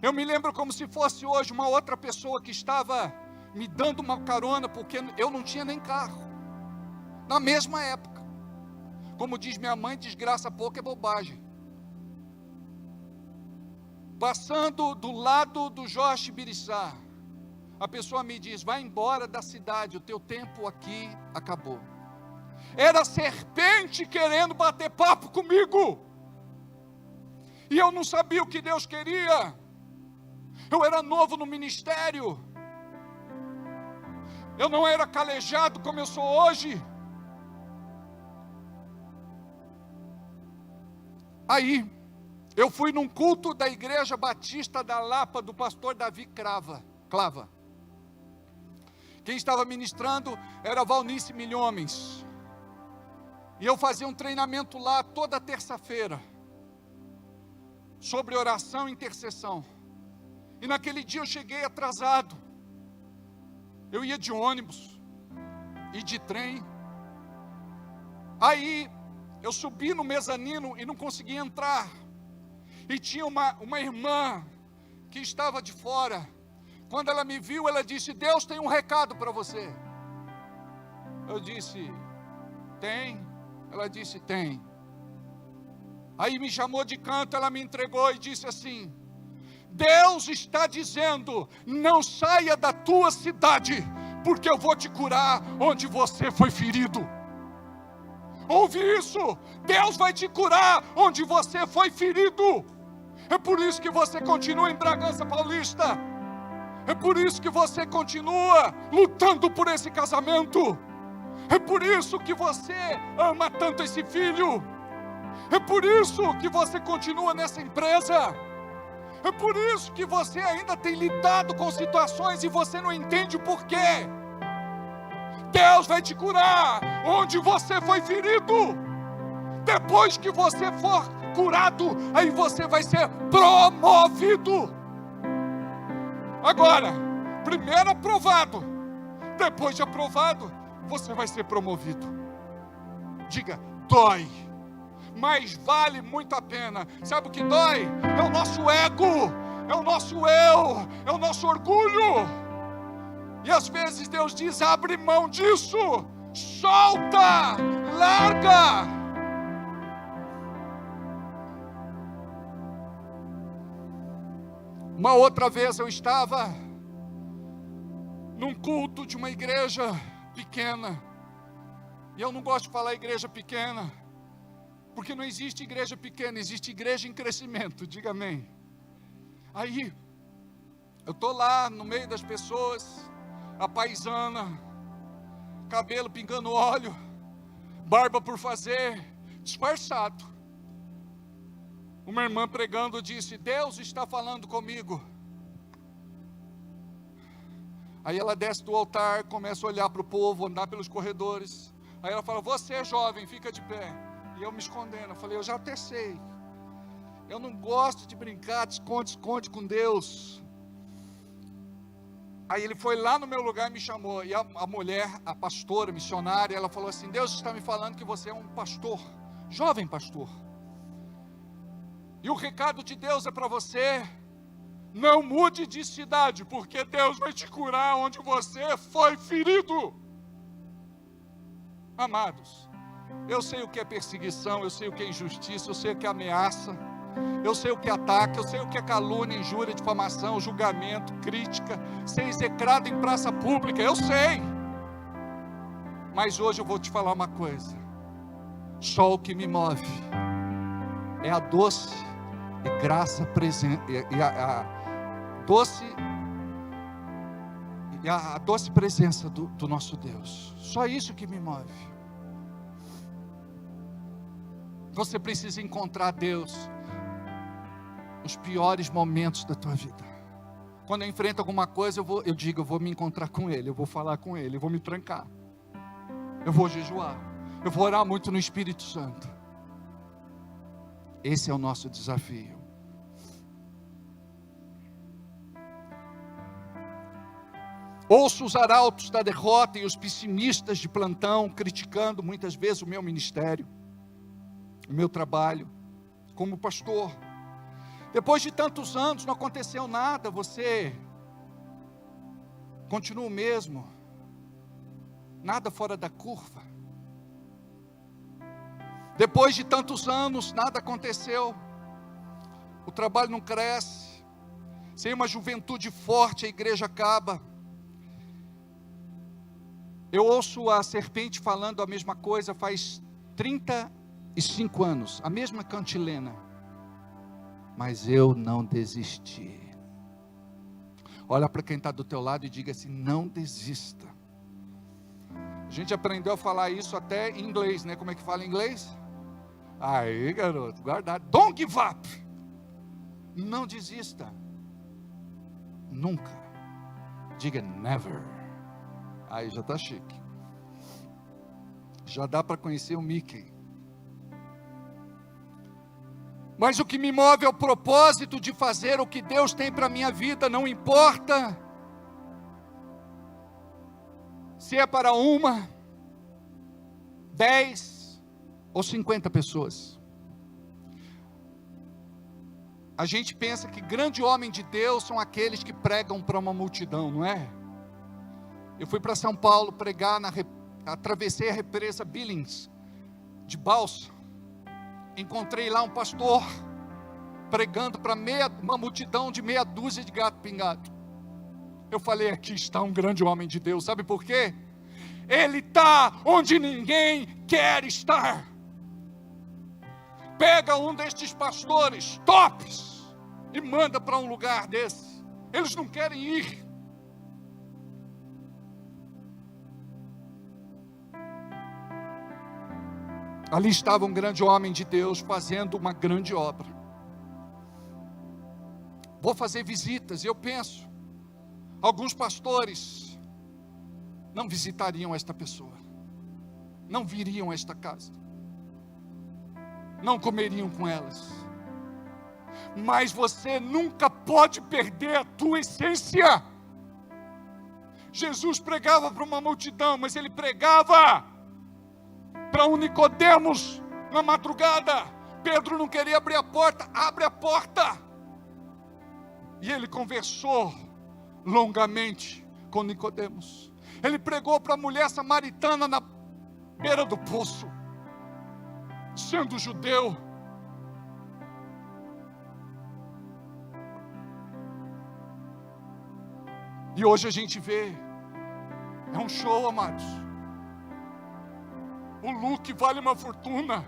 Eu me lembro como se fosse hoje uma outra pessoa que estava me dando uma carona, porque eu não tinha nem carro, na mesma época. Como diz minha mãe, desgraça pouco é bobagem. Passando do lado do Jorge Biriçá, a pessoa me diz: vai embora da cidade, o teu tempo aqui acabou. Era a serpente querendo bater papo comigo, e eu não sabia o que Deus queria. Eu era novo no ministério, eu não era calejado como eu sou hoje. Aí eu fui num culto da Igreja Batista da Lapa, do pastor Davi Clava. Quem estava ministrando era Valnice Milhomens. E eu fazia um treinamento lá toda terça-feira, sobre oração e intercessão. E naquele dia eu cheguei atrasado. Eu ia de ônibus e de trem. Aí eu subi no mezanino e não conseguia entrar. E tinha uma irmã que estava de fora. Quando ela me viu, ela disse: Deus tem um recado para você. Eu disse: tem? Ela disse: tem. Aí me chamou de canto, ela me entregou e disse assim: Deus está dizendo, não saia da tua cidade, porque eu vou te curar onde você foi ferido. Ouve isso, Deus vai te curar onde você foi ferido. É por isso que você continua em Bragança Paulista. É por isso que você continua lutando por esse casamento. É por isso que você ama tanto esse filho. É por isso que você continua nessa empresa. É por isso que você ainda tem lidado com situações e você não entende o porquê. Deus vai te curar onde você foi ferido. Depois que você for curado, aí você vai ser promovido. Agora, primeiro aprovado, depois de aprovado, você vai ser promovido. Diga: dói, mas vale muito a pena. Sabe o que dói? É o nosso ego, é o nosso eu, é o nosso orgulho. E às vezes Deus diz: abre mão disso, solta, larga. Uma outra vez eu estava num culto de uma igreja pequena, e eu não gosto de falar igreja pequena, porque não existe igreja pequena, existe igreja em crescimento, diga amém. Aí, eu estou lá no meio das pessoas, a paisana, cabelo pingando óleo, barba por fazer, disfarçado. Uma irmã pregando disse: Deus está falando comigo. Aí ela desce do altar, começa a olhar para o povo, andar pelos corredores. Aí ela fala: você jovem, fica de pé. E eu me escondendo, eu falei: eu já até sei. Eu não gosto de brincar de esconde-esconde com Deus. Aí ele foi lá no meu lugar e me chamou. E a mulher, a pastora, missionária, ela falou assim: Deus está me falando que você é um pastor, jovem pastor. E o recado de Deus é para você: não mude de cidade, porque Deus vai te curar onde você foi ferido. Amados, eu sei o que é perseguição, eu sei o que é injustiça, eu sei o que é ameaça, eu sei o que é ataque, eu sei o que é calúnia, injúria, difamação, julgamento, crítica, ser execrado em praça pública, eu sei. Mas hoje eu vou te falar uma coisa: só o que me move é a doce e graça presente, a doce presença do nosso Deus. Só isso que me move. Você precisa encontrar Deus nos piores momentos da tua vida. Quando eu enfrento alguma coisa, eu vou me encontrar com Ele, eu vou falar com Ele, eu vou me trancar, eu vou jejuar, eu vou orar muito no Espírito Santo. Esse é o nosso desafio. Ouço os arautos da derrota e os pessimistas de plantão criticando muitas vezes o meu ministério, o meu trabalho como pastor. Depois de tantos anos não aconteceu nada, você continua o mesmo, nada fora da curva. Depois de tantos anos nada aconteceu, o trabalho não cresce, sem uma juventude forte a igreja acaba. Eu ouço a serpente falando a mesma coisa faz 35 anos, a mesma cantilena, mas eu não desisti. Olha para quem está do teu lado e diga assim: não desista. A gente aprendeu a falar isso até em inglês, né? Como é que fala em inglês? Aí, garoto, guardado. Don't give up. Não desista. Nunca. Diga never. Aí já está chique. Já dá para conhecer o Mickey. Mas o que me move é o propósito de fazer o que Deus tem para a minha vida. Não importa se é para 1, 10 ou 50 pessoas. A gente pensa que grande homem de Deus são aqueles que pregam para uma multidão, não é? Eu fui para São Paulo pregar, atravessei a represa Billings, de balsa. Encontrei lá um pastor pregando para uma multidão de meia dúzia de gato pingado. Eu falei: aqui está um grande homem de Deus. Sabe por quê? Ele está onde ninguém quer estar. Pega um destes pastores tops e manda para um lugar desse. Eles não querem ir. Ali estava um grande homem de Deus fazendo uma grande obra. Vou fazer visitas e eu penso, alguns pastores não visitariam esta pessoa, não viriam a esta casa, não comeriam com elas. Mas você nunca pode perder a tua essência. Jesus pregava para uma multidão, mas ele pregava para um Nicodemos na madrugada. Pedro não queria abrir a porta, abre a porta. E ele conversou longamente com Nicodemos. Ele pregou para a mulher samaritana na beira do poço, sendo judeu. E hoje a gente vê, é um show, amados. O look vale uma fortuna.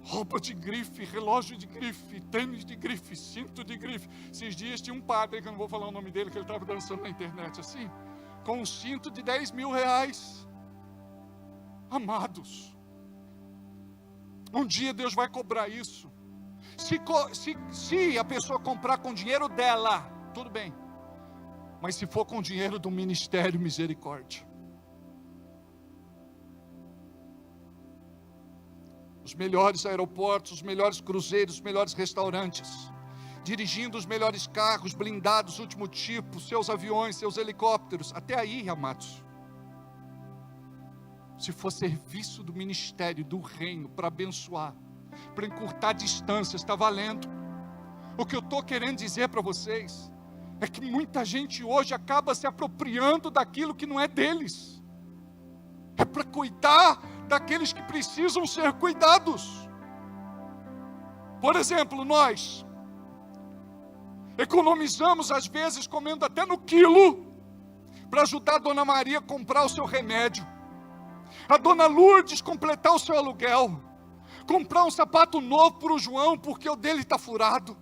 Roupa de grife, relógio de grife, tênis de grife, cinto de grife. Esses dias tinha um padre, que eu não vou falar o nome dele, que ele estava dançando na internet assim, com um cinto de 10 mil reais. Amados, um dia Deus vai cobrar isso. Se a pessoa comprar com dinheiro dela, tudo bem. Mas se for com dinheiro do Ministério Misericórdia, os melhores aeroportos, os melhores cruzeiros, os melhores restaurantes, dirigindo os melhores carros, blindados, último tipo, seus aviões, seus helicópteros, até aí, amados. Se for serviço do ministério, do reino, para abençoar, para encurtar distâncias, está valendo. O que eu estou querendo dizer para vocês, é que muita gente hoje acaba se apropriando daquilo que não é deles. É para cuidar daqueles que precisam ser cuidados. Por exemplo, nós economizamos às vezes comendo até no quilo para ajudar a Dona Maria a comprar o seu remédio, a Dona Lourdes completar o seu aluguel, comprar um sapato novo para o João porque o dele está furado.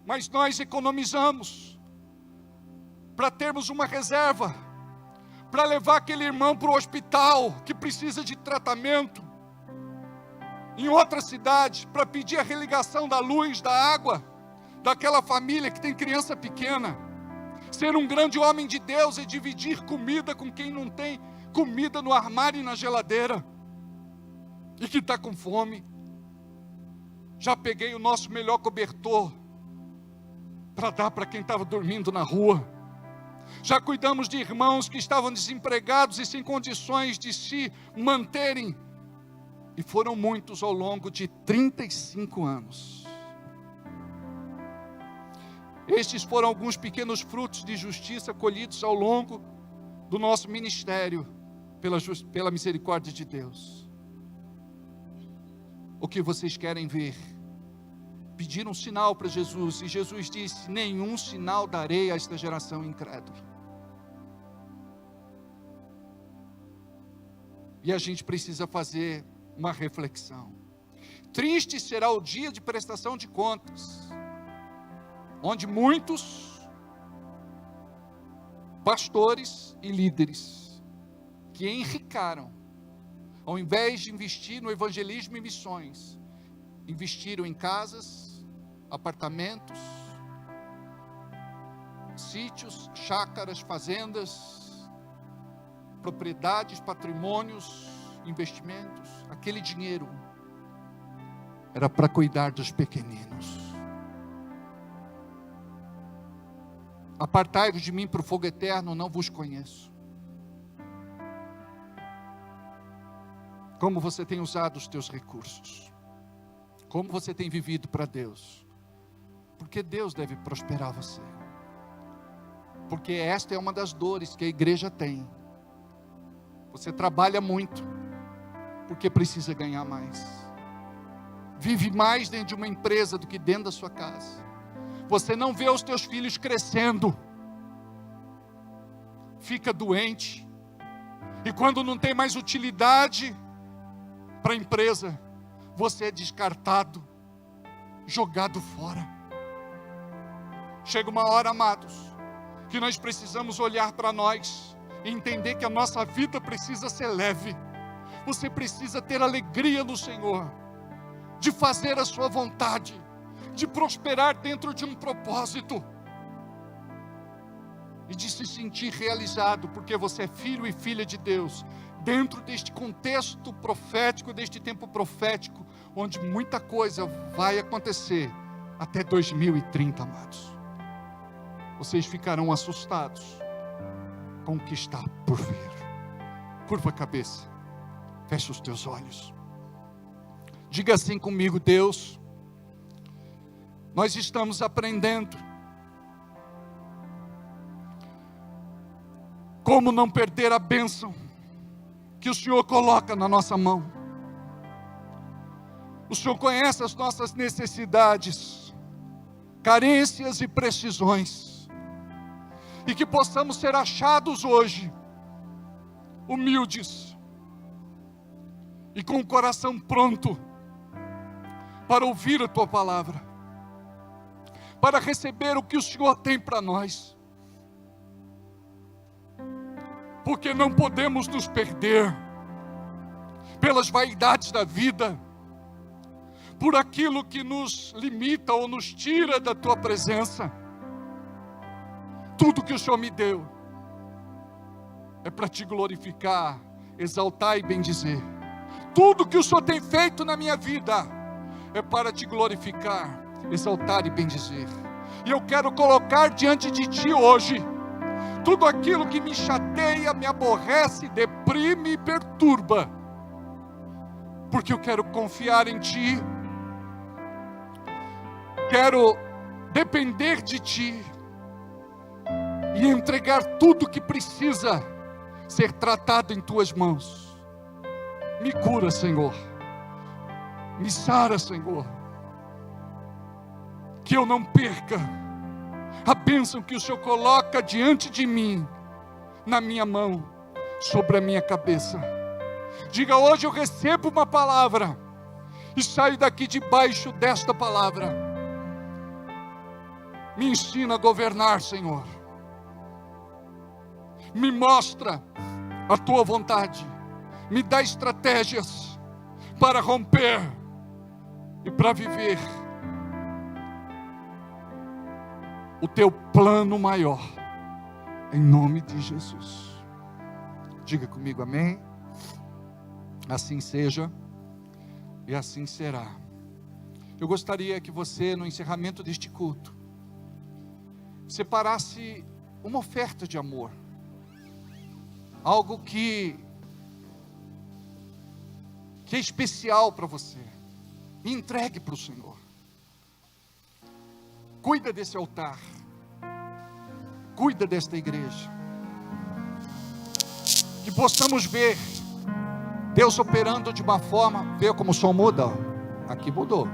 Mas nós economizamos para termos uma reserva, para levar aquele irmão para o hospital que precisa de tratamento em outra cidade, para pedir a religação da luz, da água, daquela família que tem criança pequena. Ser um grande homem de Deus é dividir comida com quem não tem comida no armário e na geladeira, e que está com fome. Já peguei o nosso melhor cobertor para dar para quem estava dormindo na rua. Já cuidamos de irmãos que estavam desempregados e sem condições de se manterem. E foram muitos ao longo de 35 anos. Estes foram alguns pequenos frutos de justiça colhidos ao longo do nosso ministério, pela misericórdia de Deus. O que vocês querem ver? Pediram um sinal para Jesus, e Jesus disse: nenhum sinal darei a esta geração incrédula. E a gente precisa fazer uma reflexão. Triste será o dia de prestação de contas, onde muitos pastores e líderes que enricaram, ao invés de investir no evangelismo e missões, investiram em casas, apartamentos, sítios, chácaras, fazendas, propriedades, patrimônios, investimentos. Aquele dinheiro era para cuidar dos pequeninos. Apartai-vos de mim para o fogo eterno, não vos conheço. Como você tem usado os teus recursos? Como você tem vivido para Deus? Porque Deus deve prosperar você. Porque esta é uma das dores que a igreja tem. Você trabalha muito, porque precisa ganhar mais. Vive mais dentro de uma empresa do que dentro da sua casa. Você não vê os teus filhos crescendo. Fica doente. E quando não tem mais utilidade para a empresa, você é descartado, jogado fora. Chega uma hora, amados, que nós precisamos olhar para nós e entender que a nossa vida precisa ser leve. Você precisa ter alegria no Senhor, de fazer a sua vontade, de prosperar dentro de um propósito, e de se sentir realizado, porque você é filho e filha de Deus, dentro deste contexto profético, deste tempo profético, onde muita coisa vai acontecer até 2030, amados. Vocês ficarão assustados com o que está por vir. Curva a cabeça, fecha os teus olhos. Diga assim comigo: Deus, nós estamos aprendendo Como não perder a bênção que o Senhor coloca na nossa mão? O Senhor conhece as nossas necessidades, carências e precisões, e que possamos ser achados hoje, humildes, e com o coração pronto, para ouvir a Tua palavra, para receber o que o Senhor tem para nós, porque não podemos nos perder, pelas vaidades da vida, por aquilo que nos limita ou nos tira da Tua presença. Tudo que o Senhor me deu é para Te glorificar, exaltar e bendizer. Tudo que o Senhor tem feito na minha vida é para Te glorificar, exaltar e bendizer. E eu quero colocar diante de Ti hoje tudo aquilo que me chateia, me aborrece, deprime e perturba, porque eu quero confiar em Ti, quero depender de Ti e entregar tudo que precisa ser tratado em Tuas mãos. Me cura, Senhor, me sara, Senhor, que eu não perca a bênção que o Senhor coloca diante de mim, na minha mão, sobre a minha cabeça. Diga: hoje eu recebo uma palavra e saio daqui debaixo desta palavra. Me ensina a governar, Senhor. Me mostra a Tua vontade. Me dá estratégias para romper e para viver o Teu plano maior, em nome de Jesus. Diga comigo amém. Assim seja e assim será. Eu gostaria que você, no encerramento deste culto, separasse uma oferta de amor, algo que é especial para você, e entregue para o Senhor. Cuida desse altar, cuida desta igreja, que possamos ver Deus operando de uma forma. Vê como o som muda? Aqui mudou.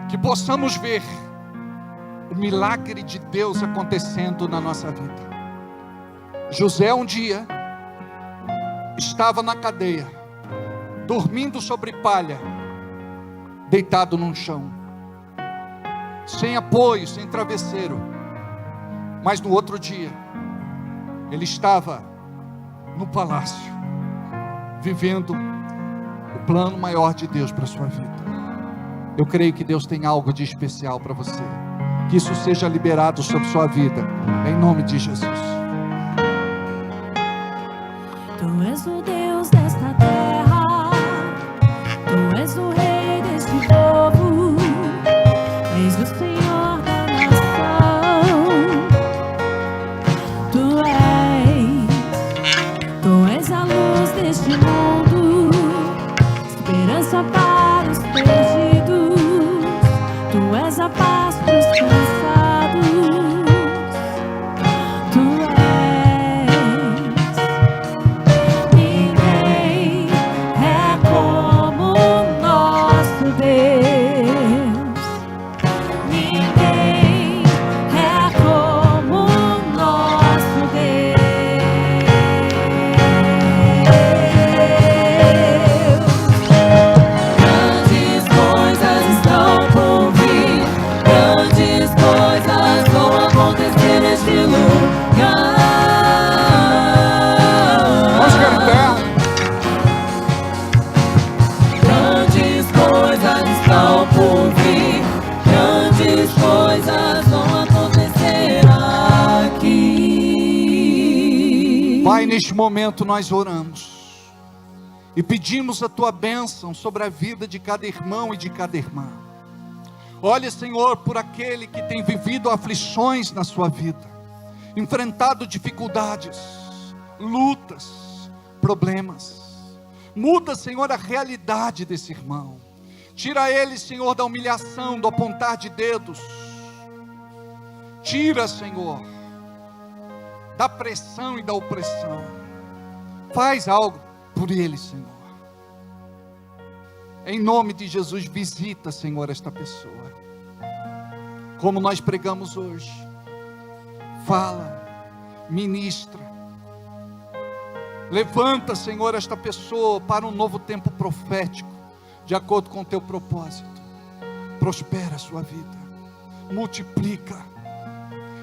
Que possamos ver o milagre de Deus acontecendo na nossa vida. José um dia estava na cadeia, dormindo sobre palha, deitado num chão, sem apoio, sem travesseiro. Mas no outro dia, ele estava no palácio, vivendo o plano maior de Deus para a sua vida. Eu creio que Deus tem algo de especial para você, que isso seja liberado sobre sua vida, em nome de Jesus. Tu és o Deus desta terra, Tu és o Rei deste povo, és o Senhor da nação. Tu és a luz deste mundo, esperança para os perdidos. Tu és a paz para os cansados. Tu és. Ninguém é como o nosso Deus. Ninguém é como o nosso Deus. Grandes coisas estão por vir, grandes coisas vão acontecer neste lugar. Vamos ficar em pé. Grandes coisas estão por vir, grandes coisas vão acontecer aqui. Pai, neste momento nós oramos e pedimos a Tua bênção sobre a vida de cada irmão e de cada irmã. Olha, Senhor, por aquele que tem vivido aflições na sua vida, enfrentado dificuldades, lutas, problemas. Muda, Senhor, a realidade desse irmão. Tira ele, Senhor, da humilhação, do apontar de dedos. tira, Senhor, da pressão e da opressão. Faz algo por ele, Senhor. Em nome de Jesus, visita, Senhor, esta pessoa. Como nós pregamos hoje. Fala, ministra. Levanta, Senhor, esta pessoa para um novo tempo profético, de acordo com o teu propósito. Prospera a sua vida, multiplica.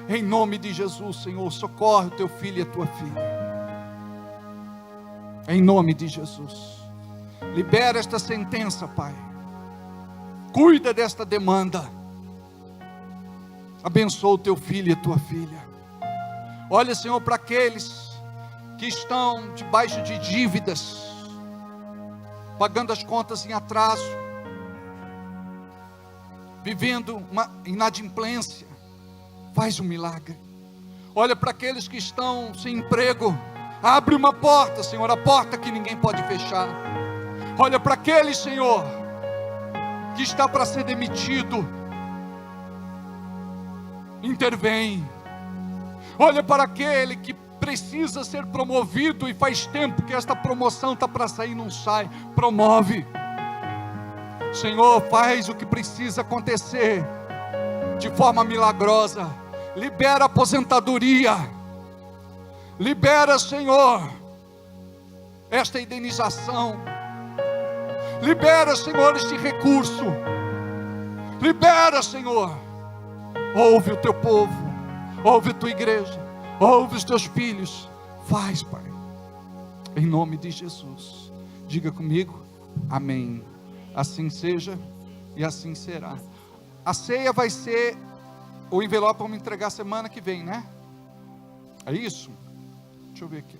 Em nome de Jesus, Senhor, socorre o teu filho e a tua filha. Em nome de Jesus. Libera esta sentença, Pai. Cuida desta demanda. Abençoa o teu filho e a tua filha. Olha, Senhor, para aqueles que estão debaixo de dívidas, pagando as contas em atraso, vivendo uma inadimplência. Faz um milagre. Olha para aqueles que estão sem emprego. Abre uma porta, Senhor, a porta que ninguém pode fechar. Olha para aquele, Senhor, que está para ser demitido. Intervém. Olha para aquele que precisa ser promovido e faz tempo que esta promoção está para sair e não sai. Promove. Senhor, faz o que precisa acontecer de forma milagrosa. Libera a aposentadoria. Libera, Senhor, esta indenização. Libera, Senhor, este recurso. Libera, Senhor. Ouve o teu povo. Ouve a tua igreja. Ouve os teus filhos. Faz, Pai. Em nome de Jesus. Diga comigo. Amém. Assim seja e assim será. A ceia vai ser, o envelope vamos entregar semana que vem, né? É isso? Deixa eu ver aqui.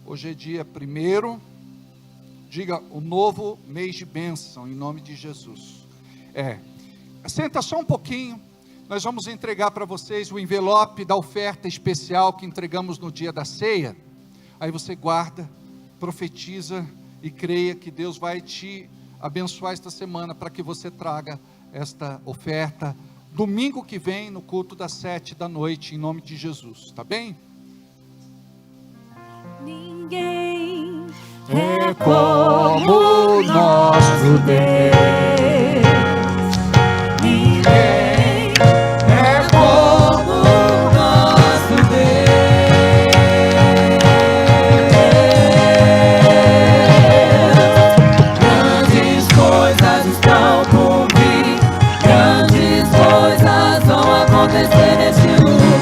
Hoje é dia 1º. Diga, o novo mês de bênção, em nome de Jesus. Senta só um pouquinho. Nós vamos entregar para vocês o envelope da oferta especial que entregamos no dia da ceia. Aí você guarda, profetiza e creia que Deus vai te abençoar esta semana para que você traga esta oferta domingo que vem no culto das 7 da noite, em nome de Jesus, tá bem? Ninguém é como nosso Deus. Ninguém é como nosso Deus. Grandes coisas estão por vir. Grandes coisas vão acontecer neste lugar.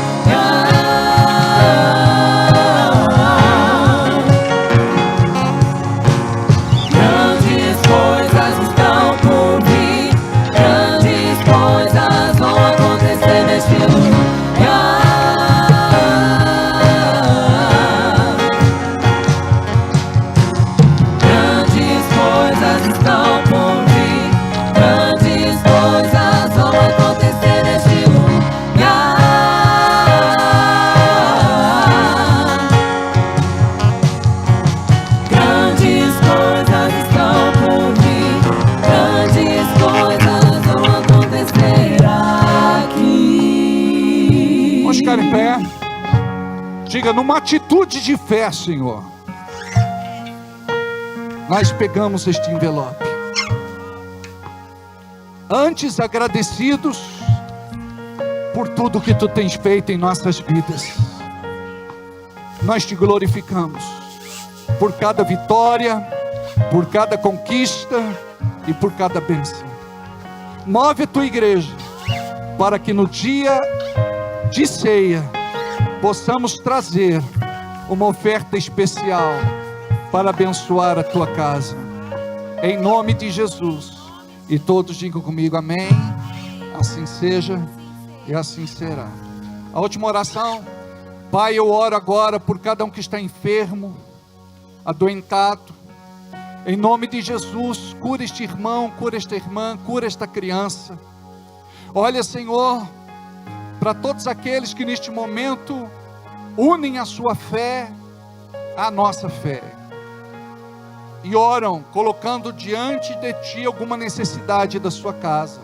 Grandes coisas estão por vir. Grandes coisas vão acontecer neste lugar. Grandes coisas estão por vir. Grandes coisas vão acontecer neste lugar. Grandes coisas estão por vir. Grandes coisas vão acontecer aqui. Vamos ficar em pé. Diga, numa atitude de fé, Senhor, nós pegamos este envelope. Antes agradecidos por tudo que Tu tens feito em nossas vidas, nós Te glorificamos por cada vitória, por cada conquista e por cada bênção. Move a Tua igreja para que no dia de ceia possamos trazer uma oferta especial para abençoar a Tua casa, em nome de Jesus. E todos digam comigo, amém. Assim seja e assim será. A última oração. Pai, eu oro agora por cada um que está enfermo, adoentado. Em nome de Jesus, cura este irmão, cura esta irmã, cura esta criança. Olha, Senhor, para todos aqueles que neste momento unem a sua fé a nossa fé e oram colocando diante de Ti alguma necessidade da sua casa,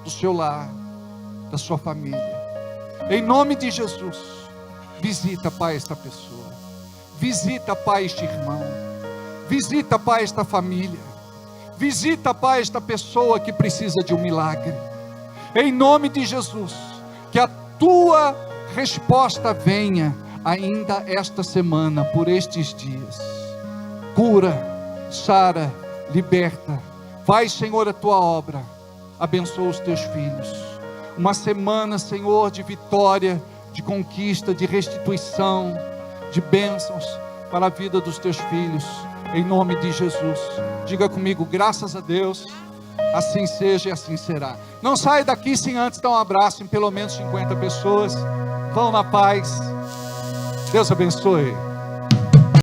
do seu lar, da sua família. Em nome de Jesus, visita, Pai, esta pessoa. Visita, Pai, este irmão. Visita, Pai, esta família. Visita, Pai, esta pessoa que precisa de um milagre. Em nome de Jesus, que a Tua resposta venha ainda esta semana, por estes dias. Cura, sara, liberta. Faz, Senhor, a Tua obra. Abençoa os Teus filhos. Uma semana, Senhor, de vitória, de conquista, de restituição, de bênçãos para a vida dos Teus filhos. Em nome de Jesus. Diga comigo, graças a Deus. Assim seja e assim será. Não saia daqui sem antes dar um abraço em pelo menos 50 pessoas. Vão na paz. Deus abençoe.